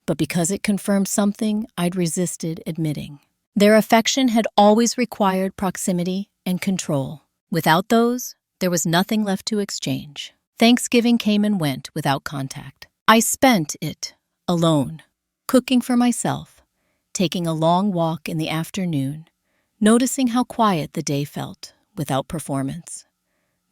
but because it confirmed something I'd resisted admitting. Their affection had always required proximity and control. Without those, there was nothing left to exchange. Thanksgiving came and went without contact. I spent it alone, cooking for myself, taking a long walk in the afternoon, noticing how quiet the day felt without performance.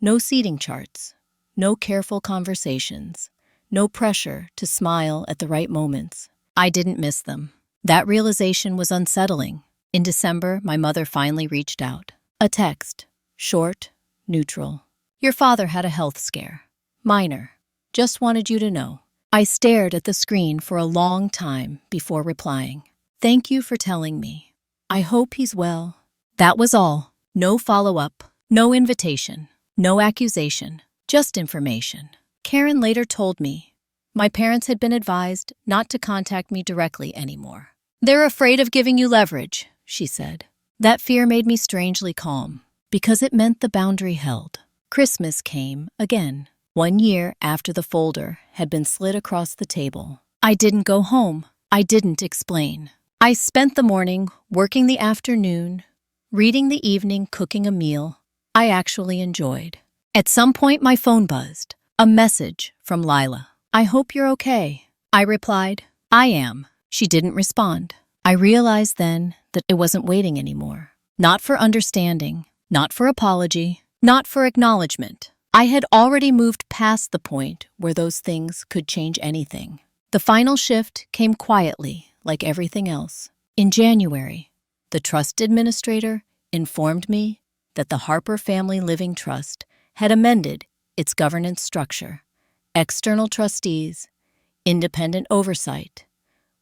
No seating charts, no careful conversations, no pressure to smile at the right moments. I didn't miss them. That realization was unsettling. In December, my mother finally reached out. A text, short, neutral. "Your father had a health scare. Minor. Just wanted you to know." I stared at the screen for a long time before replying. "Thank you for telling me. I hope he's well." That was all. No follow-up, no invitation, no accusation, just information. Karen later told me my parents had been advised not to contact me directly anymore. "They're afraid of giving you leverage," she said. That fear made me strangely calm, because it meant the boundary held. Christmas came again, 1 year after the folder had been slid across the table. I didn't go home. I didn't explain. I spent the morning working the afternoon, reading the evening, cooking a meal I actually enjoyed. At some point, my phone buzzed. A message from Lila. "I hope you're okay." I replied, "I am." She didn't respond. I realized then that it wasn't waiting anymore. Not for understanding, not for apology, not for acknowledgement. I had already moved past the point where those things could change anything. The final shift came quietly, like everything else. In January, the trust administrator informed me that the Harper Family Living Trust had amended its governance structure. External trustees, independent oversight,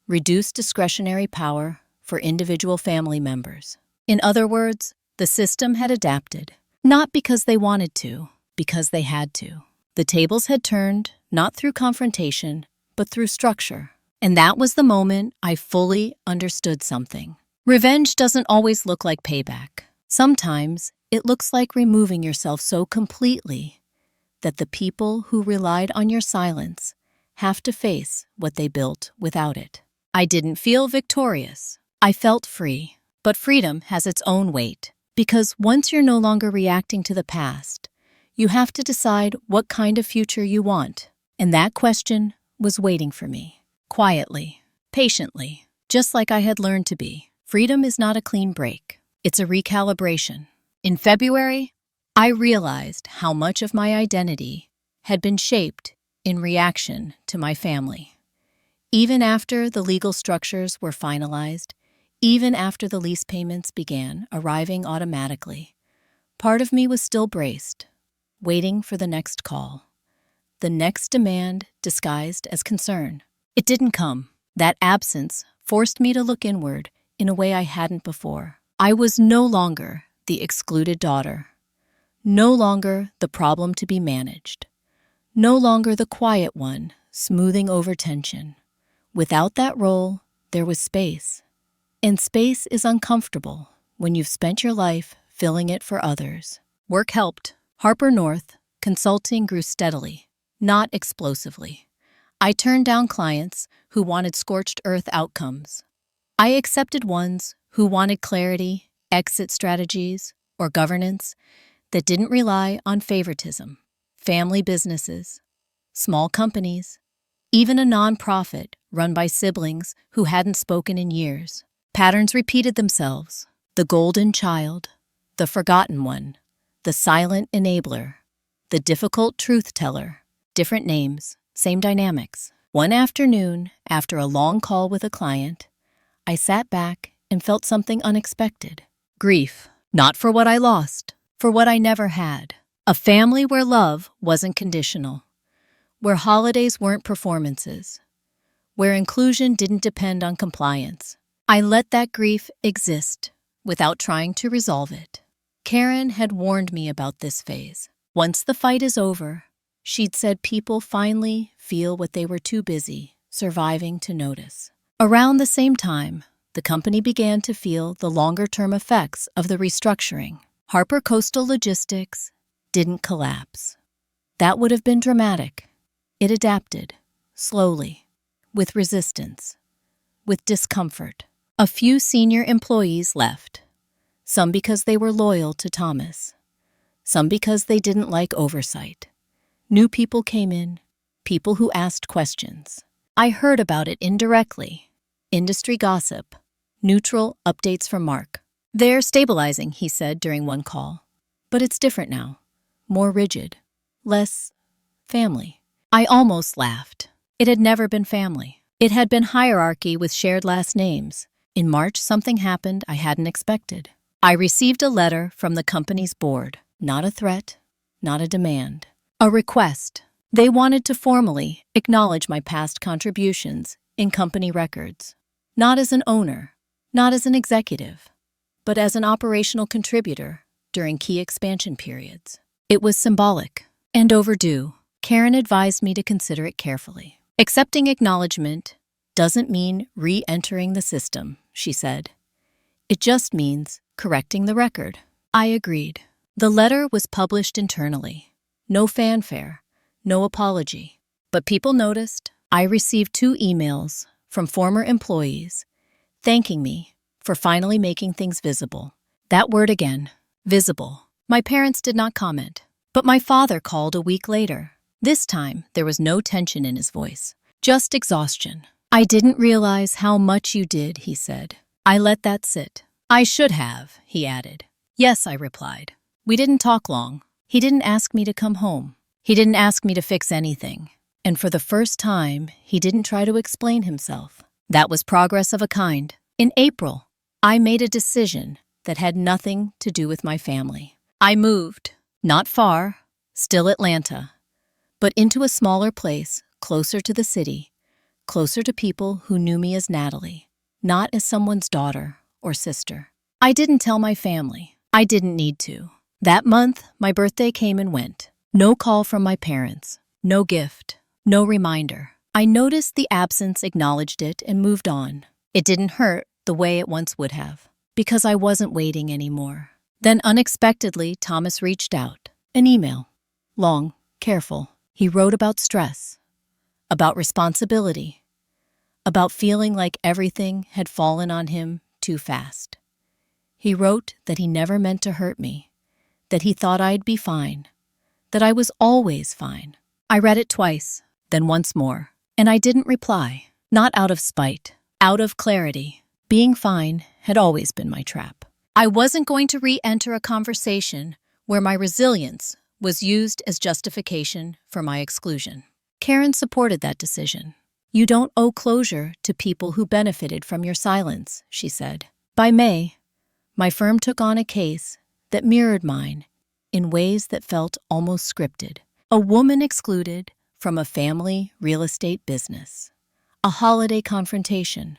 reduced discretionary power for individual family members. In other words, the system had adapted, not because they wanted to, because they had to. The tables had turned, not through confrontation, but through structure. And that was the moment I fully understood something. Revenge doesn't always look like payback. Sometimes it looks like removing yourself so completely that the people who relied on your silence have to face what they built without it. I didn't feel victorious. I felt free. But freedom has its own weight, because once you're no longer reacting to the past, you have to decide what kind of future you want. And that question was waiting for me, quietly, patiently, just like I had learned to be. Freedom is not a clean break. It's a recalibration. In February, I realized how much of my identity had been shaped in reaction to my family. Even after the legal structures were finalized, even after the lease payments began arriving automatically, part of me was still braced, waiting for the next call, the next demand disguised as concern. It didn't come. That absence forced me to look inward in a way I hadn't before. I was no longer the excluded daughter, no longer the problem to be managed, no longer the quiet one smoothing over tension. Without that role, there was space. And space is uncomfortable when you've spent your life filling it for others. Work helped. Harper North Consulting grew steadily, not explosively. I turned down clients who wanted scorched earth outcomes. I accepted ones who wanted clarity, exit strategies, or governance that didn't rely on favoritism. Family businesses, small companies, even a nonprofit run by siblings who hadn't spoken in years. Patterns repeated themselves. The golden child, the forgotten one, the silent enabler, the difficult truth teller. Different names, same dynamics. One afternoon, after a long call with a client, I sat back and felt something unexpected. Grief, not for what I lost, for what I never had. A family where love wasn't conditional, where holidays weren't performances, where inclusion didn't depend on compliance. I let that grief exist without trying to resolve it. Karen had warned me about this phase. Once the fight is over, she'd said people finally feel what they were too busy surviving to notice. Around the same time, the company began to feel the longer-term effects of the restructuring. Harper Coastal Logistics didn't collapse. That would have been dramatic. It adapted, slowly, with resistance, with discomfort. A few senior employees left, some because they were loyal to Thomas, some because they didn't like oversight. New people came in, people who asked questions. I heard about it indirectly. Industry gossip, neutral updates from Mark. "They're stabilizing," he said during one call. "But it's different now. More rigid. Less family." I almost laughed. It had never been family. It had been hierarchy with shared last names. In March, something happened I hadn't expected. I received a letter from the company's board. Not a threat, not a demand. A request. They wanted to formally acknowledge my past contributions in company records. Not as an owner, not as an executive, but as an operational contributor during key expansion periods. It was symbolic and overdue. Karen advised me to consider it carefully. "Accepting acknowledgement doesn't mean re-entering the system," she said. "It just means correcting the record." I agreed. The letter was published internally. No fanfare, no apology. But people noticed. I received 2 emails from former employees thanking me for finally making things visible. That word again, visible. My parents did not comment, but my father called a week later. This time, there was no tension in his voice, just exhaustion. "I didn't realize how much you did," he said. I let that sit. "I should have," he added. "Yes," I replied. We didn't talk long. He didn't ask me to come home. He didn't ask me to fix anything. And for the first time, he didn't try to explain himself. That was progress of a kind. In April, I made a decision that had nothing to do with my family. I moved, not far, still Atlanta, but into a smaller place, closer to the city, closer to people who knew me as Natalie, not as someone's daughter or sister. I didn't tell my family. I didn't need to. That month, my birthday came and went. No call from my parents. No gift. No reminder. I noticed the absence, acknowledged it, and moved on. It didn't hurt the way it once would have, because I wasn't waiting anymore. Then unexpectedly, Thomas reached out. An email. Long, careful. He wrote about stress, about responsibility, about feeling like everything had fallen on him too fast. He wrote that he never meant to hurt me, that he thought I'd be fine, that I was always fine. I read it twice, then once more, and I didn't reply, not out of spite, out of clarity. Being fine had always been my trap. I wasn't going to re-enter a conversation where my resilience was used as justification for my exclusion. Karen supported that decision. "You don't owe closure to people who benefited from your silence," she said. By May, my firm took on a case that mirrored mine in ways that felt almost scripted. A woman excluded from a family real estate business. A holiday confrontation.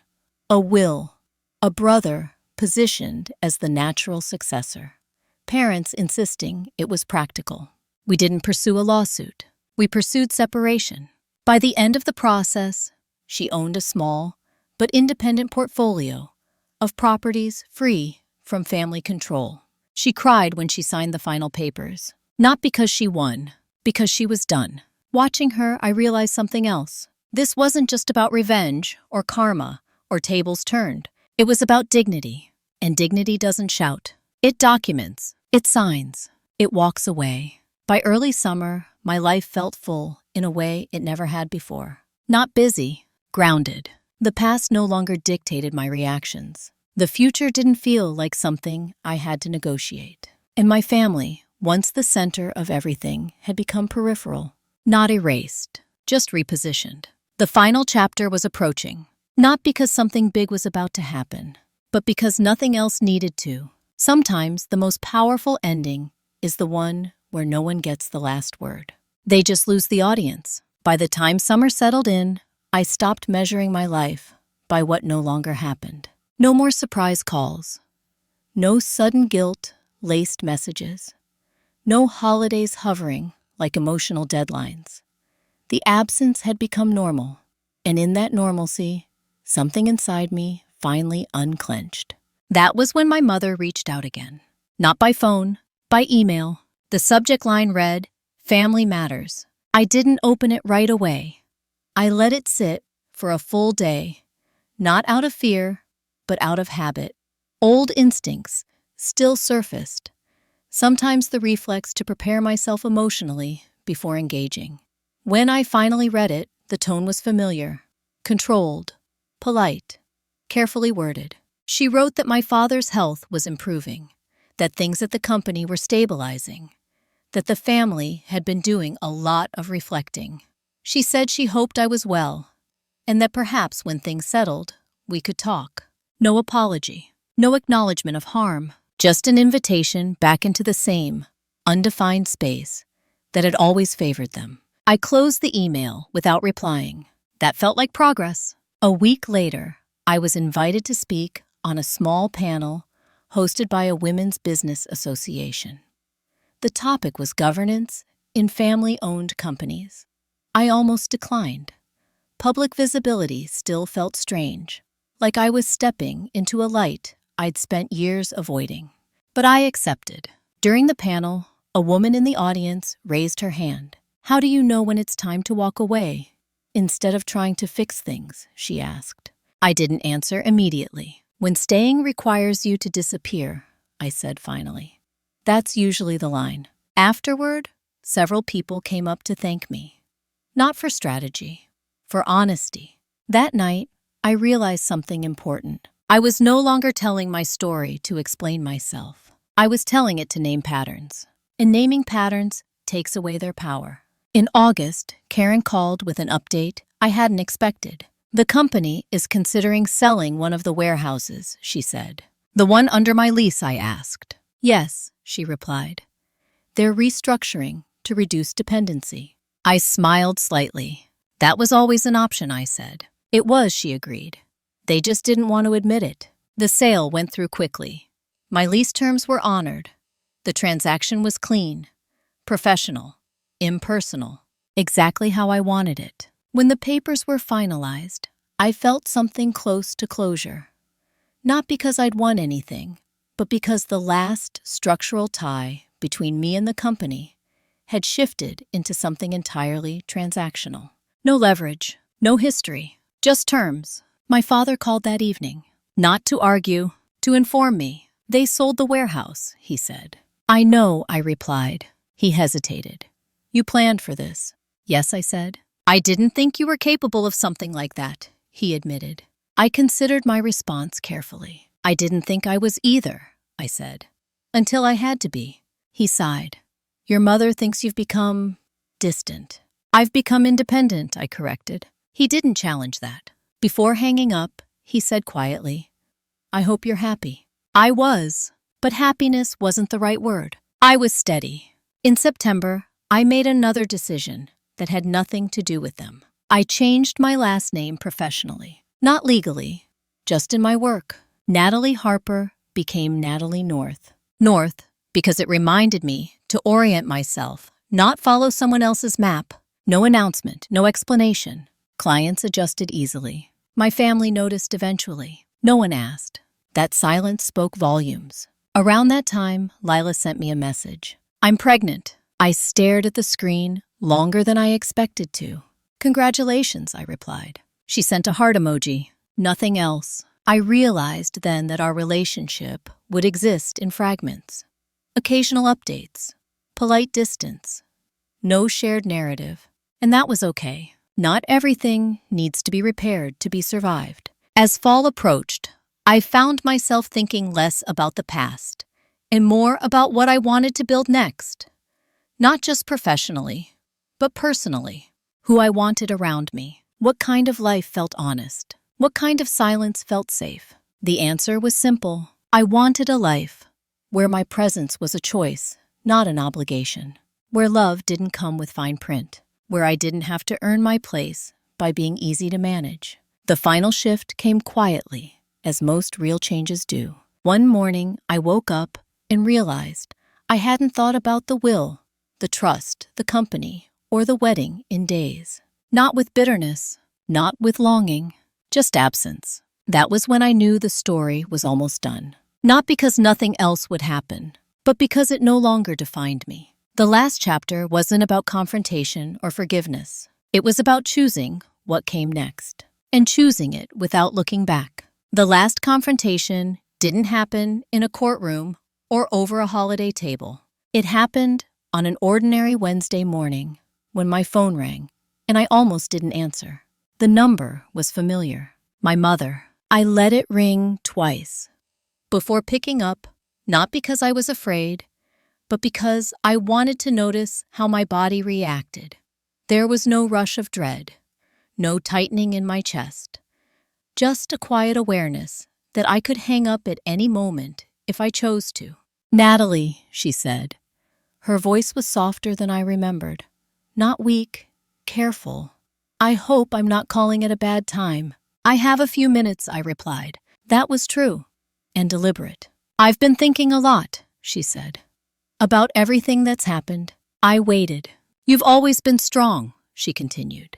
A will. A brother positioned as the natural successor. Parents insisting it was practical. We didn't pursue a lawsuit. We pursued separation. By the end of the process, she owned a small but independent portfolio of properties free from family control. She cried when she signed the final papers. Not because she won, because she was done. Watching her, I realized something else. This wasn't just about revenge or karma or tables turned. It was about dignity. And dignity doesn't shout. It documents. It signs. It walks away. By early summer, my life felt full in a way it never had before. Not busy, grounded. The past no longer dictated my reactions. The future didn't feel like something I had to negotiate. And my family, once the center of everything, had become peripheral. Not erased, just repositioned. The final chapter was approaching. Not because something big was about to happen, but because nothing else needed to. Sometimes the most powerful ending is the one where no one gets the last word. They just lose the audience. By the time summer settled in, I stopped measuring my life by what no longer happened. No more surprise calls. No sudden guilt-laced messages. No holidays hovering like emotional deadlines. The absence had become normal, and in that normalcy, something inside me finally unclenched. That was when my mother reached out again. Not by phone, by email. The subject line read, "Family Matters." I didn't open it right away. I let it sit for a full day, not out of fear, but out of habit. Old instincts still surfaced, sometimes the reflex to prepare myself emotionally before engaging. When I finally read it, the tone was familiar, controlled, polite, carefully worded. She wrote that my father's health was improving, that things at the company were stabilizing, that the family had been doing a lot of reflecting. She said she hoped I was well, and that perhaps when things settled, we could talk. No apology, no acknowledgement of harm, just an invitation back into the same, undefined space that had always favored them. I closed the email without replying. That felt like progress. A week later, I was invited to speak on a small panel hosted by a women's business association. The topic was governance in family-owned companies. I almost declined. Public visibility still felt strange, like I was stepping into a light I'd spent years avoiding. But I accepted. During the panel, a woman in the audience raised her hand. "How do you know when it's time to walk away? Instead of trying to fix things," she asked. I didn't answer immediately. "When staying requires you to disappear," I said finally. That's usually the line. Afterward, several people came up to thank me. Not for strategy, for honesty. That night, I realized something important. I was no longer telling my story to explain myself. I was telling it to name patterns. And naming patterns takes away their power. In August, Karen called with an update I hadn't expected. "The company is considering selling one of the warehouses," she said. "The one under my lease?" I asked. "Yes," she replied. "They're restructuring to reduce dependency." I smiled slightly. "That was always an option," I said. "It was," she agreed. "They just didn't want to admit it." The sale went through quickly. My lease terms were honored. The transaction was clean, professional, impersonal, exactly how I wanted it. When the papers were finalized, I felt something close to closure. Not because I'd won anything, but because the last structural tie between me and the company had shifted into something entirely transactional. No leverage, no history, just terms. My father called that evening, not to argue, to inform me. "They sold the warehouse," he said. "I know," I replied. He hesitated. "You planned for this." "Yes," I said. "I didn't think you were capable of something like that," he admitted. I considered my response carefully. "I didn't think I was either," I said. "Until I had to be." He sighed. "Your mother thinks you've become distant." "I've become independent," I corrected. He didn't challenge that. Before hanging up, he said quietly, "I hope you're happy." I was, but happiness wasn't the right word. I was steady. In September, I made another decision that had nothing to do with them. I changed my last name professionally, not legally, just in my work. Natalie Harper became Natalie North. North, because it reminded me to orient myself, not follow someone else's map. No announcement, no explanation. Clients adjusted easily. My family noticed eventually. No one asked. That silence spoke volumes. Around that time, Lila sent me a message. "I'm pregnant." I stared at the screen longer than I expected to. "Congratulations," I replied. She sent a heart emoji. Nothing else. I realized then that our relationship would exist in fragments. Occasional updates, polite distance, no shared narrative, and that was okay. Not everything needs to be repaired to be survived. As fall approached, I found myself thinking less about the past and more about what I wanted to build next. Not just professionally, but personally. Who I wanted around me. What kind of life felt honest? What kind of silence felt safe? The answer was simple. I wanted a life where my presence was a choice, not an obligation. Where love didn't come with fine print. Where I didn't have to earn my place by being easy to manage. The final shift came quietly, as most real changes do. One morning, I woke up and realized I hadn't thought about the will, the trust, the company, or the wedding in days. Not with bitterness, not with longing, just absence. That was when I knew the story was almost done. Not because nothing else would happen, but because it no longer defined me. The last chapter wasn't about confrontation or forgiveness. It was about choosing what came next, and choosing it without looking back. The last confrontation didn't happen in a courtroom or over a holiday table. It happened on an ordinary Wednesday morning when my phone rang, and I almost didn't answer. The number was familiar. My mother. I let it ring twice before picking up, not because I was afraid, but because I wanted to notice how my body reacted. There was no rush of dread, no tightening in my chest, just a quiet awareness that I could hang up at any moment if I chose to. "Natalie," she said. Her voice was softer than I remembered. Not weak, careful. "I hope I'm not calling it a bad time." "I have a few minutes," I replied. That was true and deliberate. "I've been thinking a lot," she said, "about everything that's happened." I waited. "You've always been strong," she continued.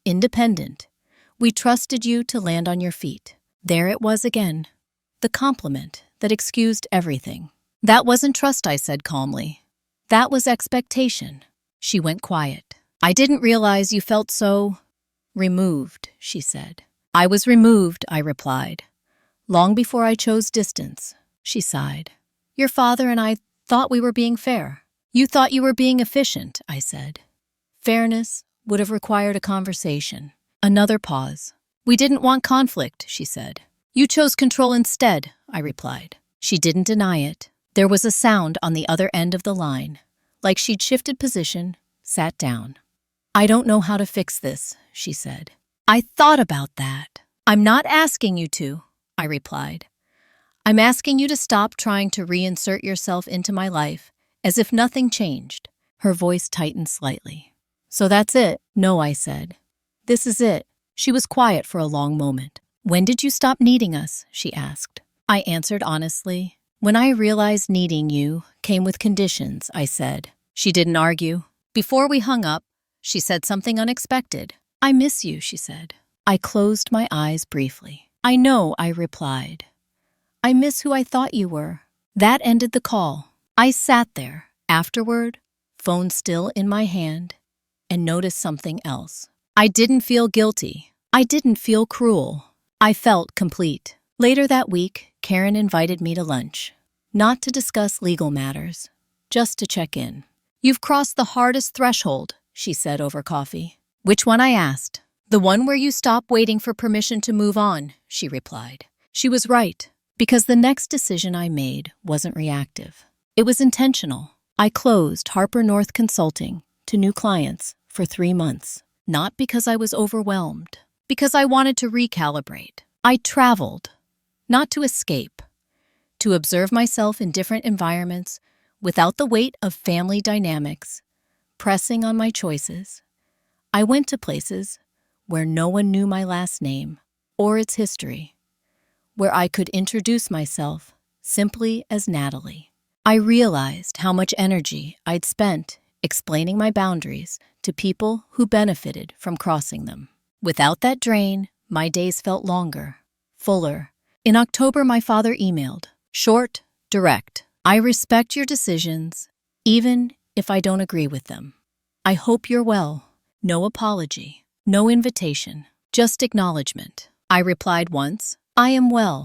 "Independent. We trusted you to land on your feet." There it was again. The compliment that excused everything. "That wasn't trust," I said calmly. "That was expectation." She went quiet. "I didn't realize you felt so removed," she said. "I was removed," I replied. "Long before I chose distance." She sighed. "Your father and I thought we were being fair." "You thought you were being efficient," I said. "Fairness would have required a conversation." Another pause. "We didn't want conflict," she said. "You chose control instead," I replied. She didn't deny it. There was a sound on the other end of the line, like she'd shifted position, sat down. "I don't know how to fix this," she said. "I thought about that." "I'm not asking you to," I replied. "I'm asking you to stop trying to reinsert yourself into my life as if nothing changed." Her voice tightened slightly. "So that's it?" "No," I said. "This is it." She was quiet for a long moment. "When did you stop needing us?" she asked. I answered honestly. "When I realized needing you came with conditions," I said. She didn't argue. Before we hung up, she said something unexpected. "I miss you," she said. I closed my eyes briefly. "I know," I replied. "I miss who I thought you were." That ended the call. I sat there, afterward, phone still in my hand, and noticed something else. I didn't feel guilty. I didn't feel cruel. I felt complete. Later that week, Karen invited me to lunch. Not to discuss legal matters, just to check in. "You've crossed the hardest threshold," she said over coffee. "Which one?" I asked. "The one where you stop waiting for permission to move on," she replied. She was right, because the next decision I made wasn't reactive. It was intentional. I closed Harper North Consulting to new clients for 3 months. Not because I was overwhelmed, because I wanted to recalibrate. I traveled, not to escape, to observe myself in different environments without the weight of family dynamics pressing on my choices. I went to places where no one knew my last name or its history, where I could introduce myself simply as Natalie. I realized how much energy I'd spent explaining my boundaries to people who benefited from crossing them. Without that drain, my days felt longer, fuller. In October, my father emailed, short, direct. "I respect your decisions, even if I don't agree with them. I hope you're well." No apology, no invitation, just acknowledgement. I replied once, "I am well.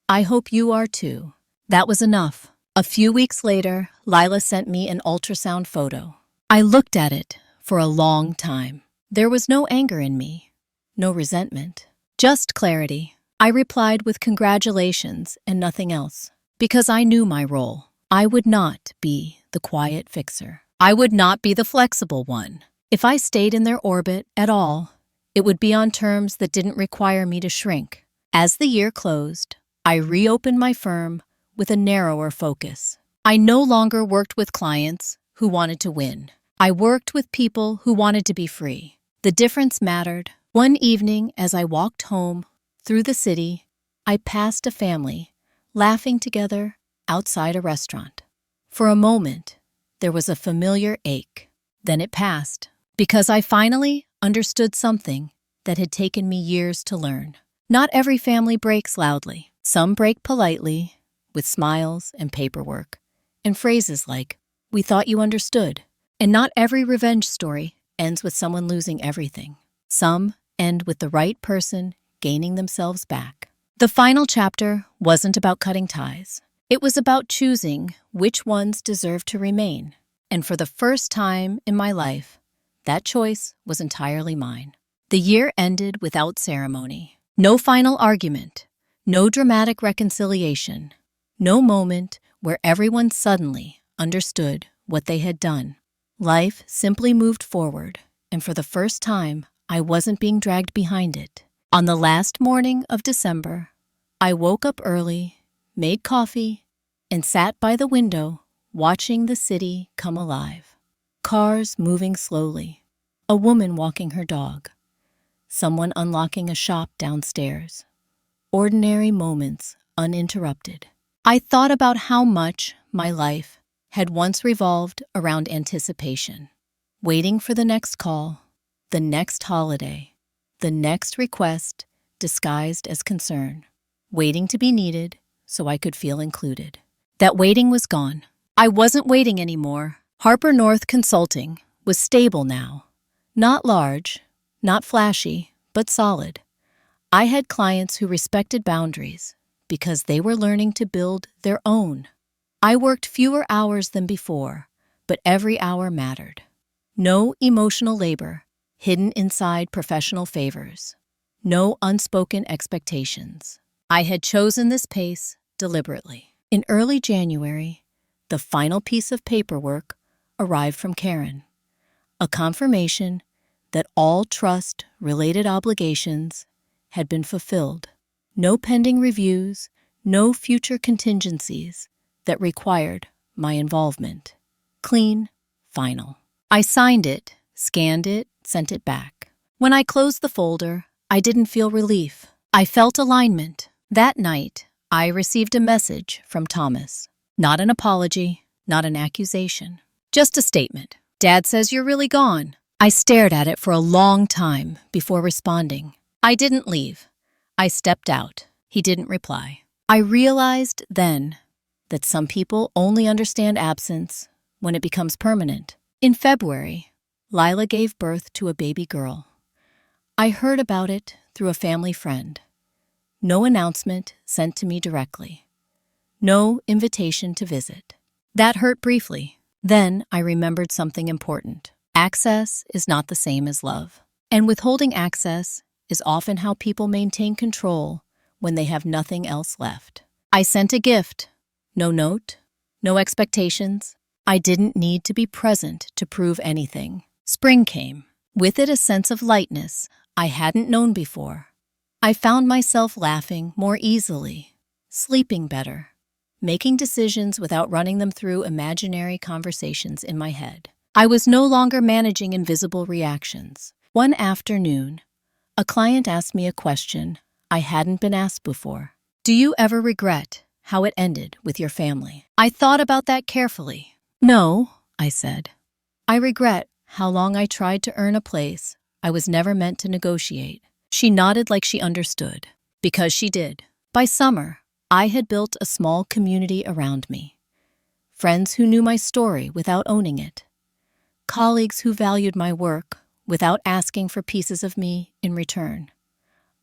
I hope you are too." That was enough. A few weeks later, Lila sent me an ultrasound photo. I looked at it for a long time. There was no anger in me, no resentment, just clarity. I replied with congratulations and nothing else, because I knew my role. I would not be the quiet fixer. I would not be the flexible one. If I stayed in their orbit at all, it would be on terms that didn't require me to shrink. As the year closed, I reopened my firm with a narrower focus. I no longer worked with clients who wanted to win. I worked with people who wanted to be free. The difference mattered. One evening, as I walked home through the city, I passed a family laughing together outside a restaurant. For a moment, there was a familiar ache. Then it passed, because I finally understood something that had taken me years to learn. Not every family breaks loudly. Some break politely, with smiles and paperwork, and phrases like, "We thought you understood." And not every revenge story ends with someone losing everything. Some end with the right person gaining themselves back. The final chapter wasn't about cutting ties. It was about choosing which ones deserved to remain. And for the first time in my life, that choice was entirely mine. The year ended without ceremony. No final argument. No dramatic reconciliation. No moment where everyone suddenly understood what they had done. Life simply moved forward, and for the first time, I wasn't being dragged behind it. On the last morning of December, I woke up early, made coffee, and sat by the window watching the city come alive. Cars moving slowly, a woman walking her dog, someone unlocking a shop downstairs. Ordinary moments uninterrupted. I thought about how much my life had once revolved around anticipation, waiting for the next call, the next holiday, the next request disguised as concern, waiting to be needed so I could feel included. That waiting was gone. I wasn't waiting anymore. Harper North Consulting was stable now. Not large, not flashy, but solid. I had clients who respected boundaries because they were learning to build their own. I worked fewer hours than before, but every hour mattered. No emotional labor hidden inside professional favors. No unspoken expectations. I had chosen this pace deliberately. In early January, the final piece of paperwork arrived from Karen. A confirmation that all trust-related obligations had been fulfilled. No pending reviews, no future contingencies that required my involvement. Clean, final. I signed it, scanned it, sent it back. When I closed the folder, I didn't feel relief. I felt alignment. That night, I received a message from Thomas. Not an apology, not an accusation. Just a statement. "Dad says you're really gone." I stared at it for a long time before responding. I didn't leave. I stepped out. He didn't reply. I realized then that some people only understand absence when it becomes permanent. In February, Lila gave birth to a baby girl. I heard about it through a family friend. No announcement sent to me directly. No invitation to visit. That hurt briefly. Then I remembered something important. Access is not the same as love. And withholding access is often how people maintain control when they have nothing else left. I sent a gift. No note, no expectations. I didn't need to be present to prove anything. Spring came. With it a sense of lightness I hadn't known before. I found myself laughing more easily, sleeping better, making decisions without running them through imaginary conversations in my head. I was no longer managing invisible reactions. One afternoon, a client asked me a question I hadn't been asked before. "Do you ever regret how it ended with your family?" I thought about that carefully. "No," I said. "I regret how long I tried to earn a place I was never meant to negotiate." She nodded like she understood, because she did. By summer, I had built a small community around me. Friends who knew my story without owning it. Colleagues who valued my work without asking for pieces of me in return.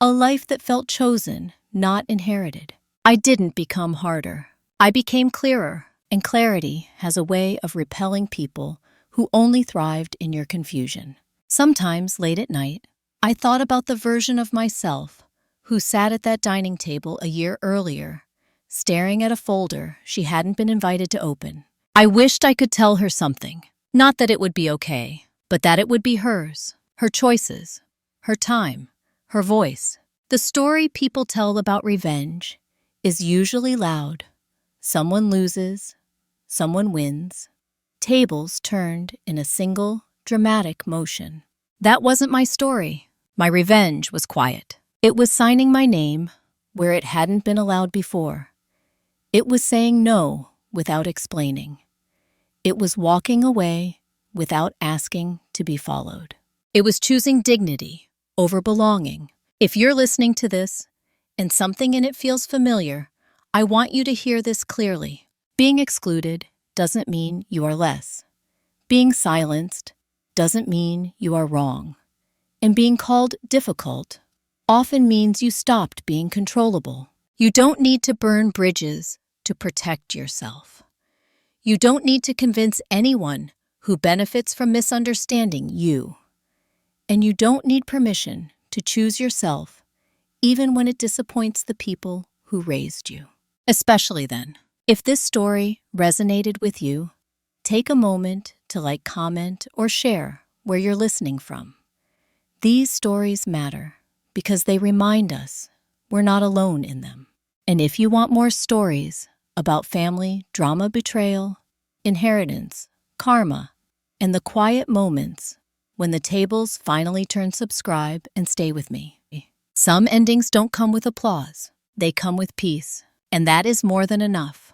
A life that felt chosen, not inherited. I didn't become harder. I became clearer, and clarity has a way of repelling people who only thrived in your confusion. Sometimes, late at night, I thought about the version of myself who sat at that dining table a year earlier, staring at a folder she hadn't been invited to open. I wished I could tell her something. Not that it would be okay, but that it would be hers, her choices, her time, her voice. The story people tell about revenge is usually loud. Someone loses, someone wins. Tables turned in a single, dramatic motion. That wasn't my story. My revenge was quiet. It was signing my name where it hadn't been allowed before. It was saying no without explaining. It was walking away without asking to be followed. It was choosing dignity over belonging. If you're listening to this and something in it feels familiar, I want you to hear this clearly. Being excluded doesn't mean you are less. Being silenced doesn't mean you are wrong. And being called difficult often means you stopped being controllable. You don't need to burn bridges to protect yourself. You don't need to convince anyone who benefits from misunderstanding you. And you don't need permission to choose yourself, even when it disappoints the people who raised you. Especially then. If this story resonated with you, take a moment to like, comment, or share where you're listening from. These stories matter because they remind us we're not alone in them. And if you want more stories about family, drama, betrayal, inheritance, karma, and the quiet moments when the tables finally turn, subscribe and stay with me. Some endings don't come with applause. They come with peace, and that is more than enough.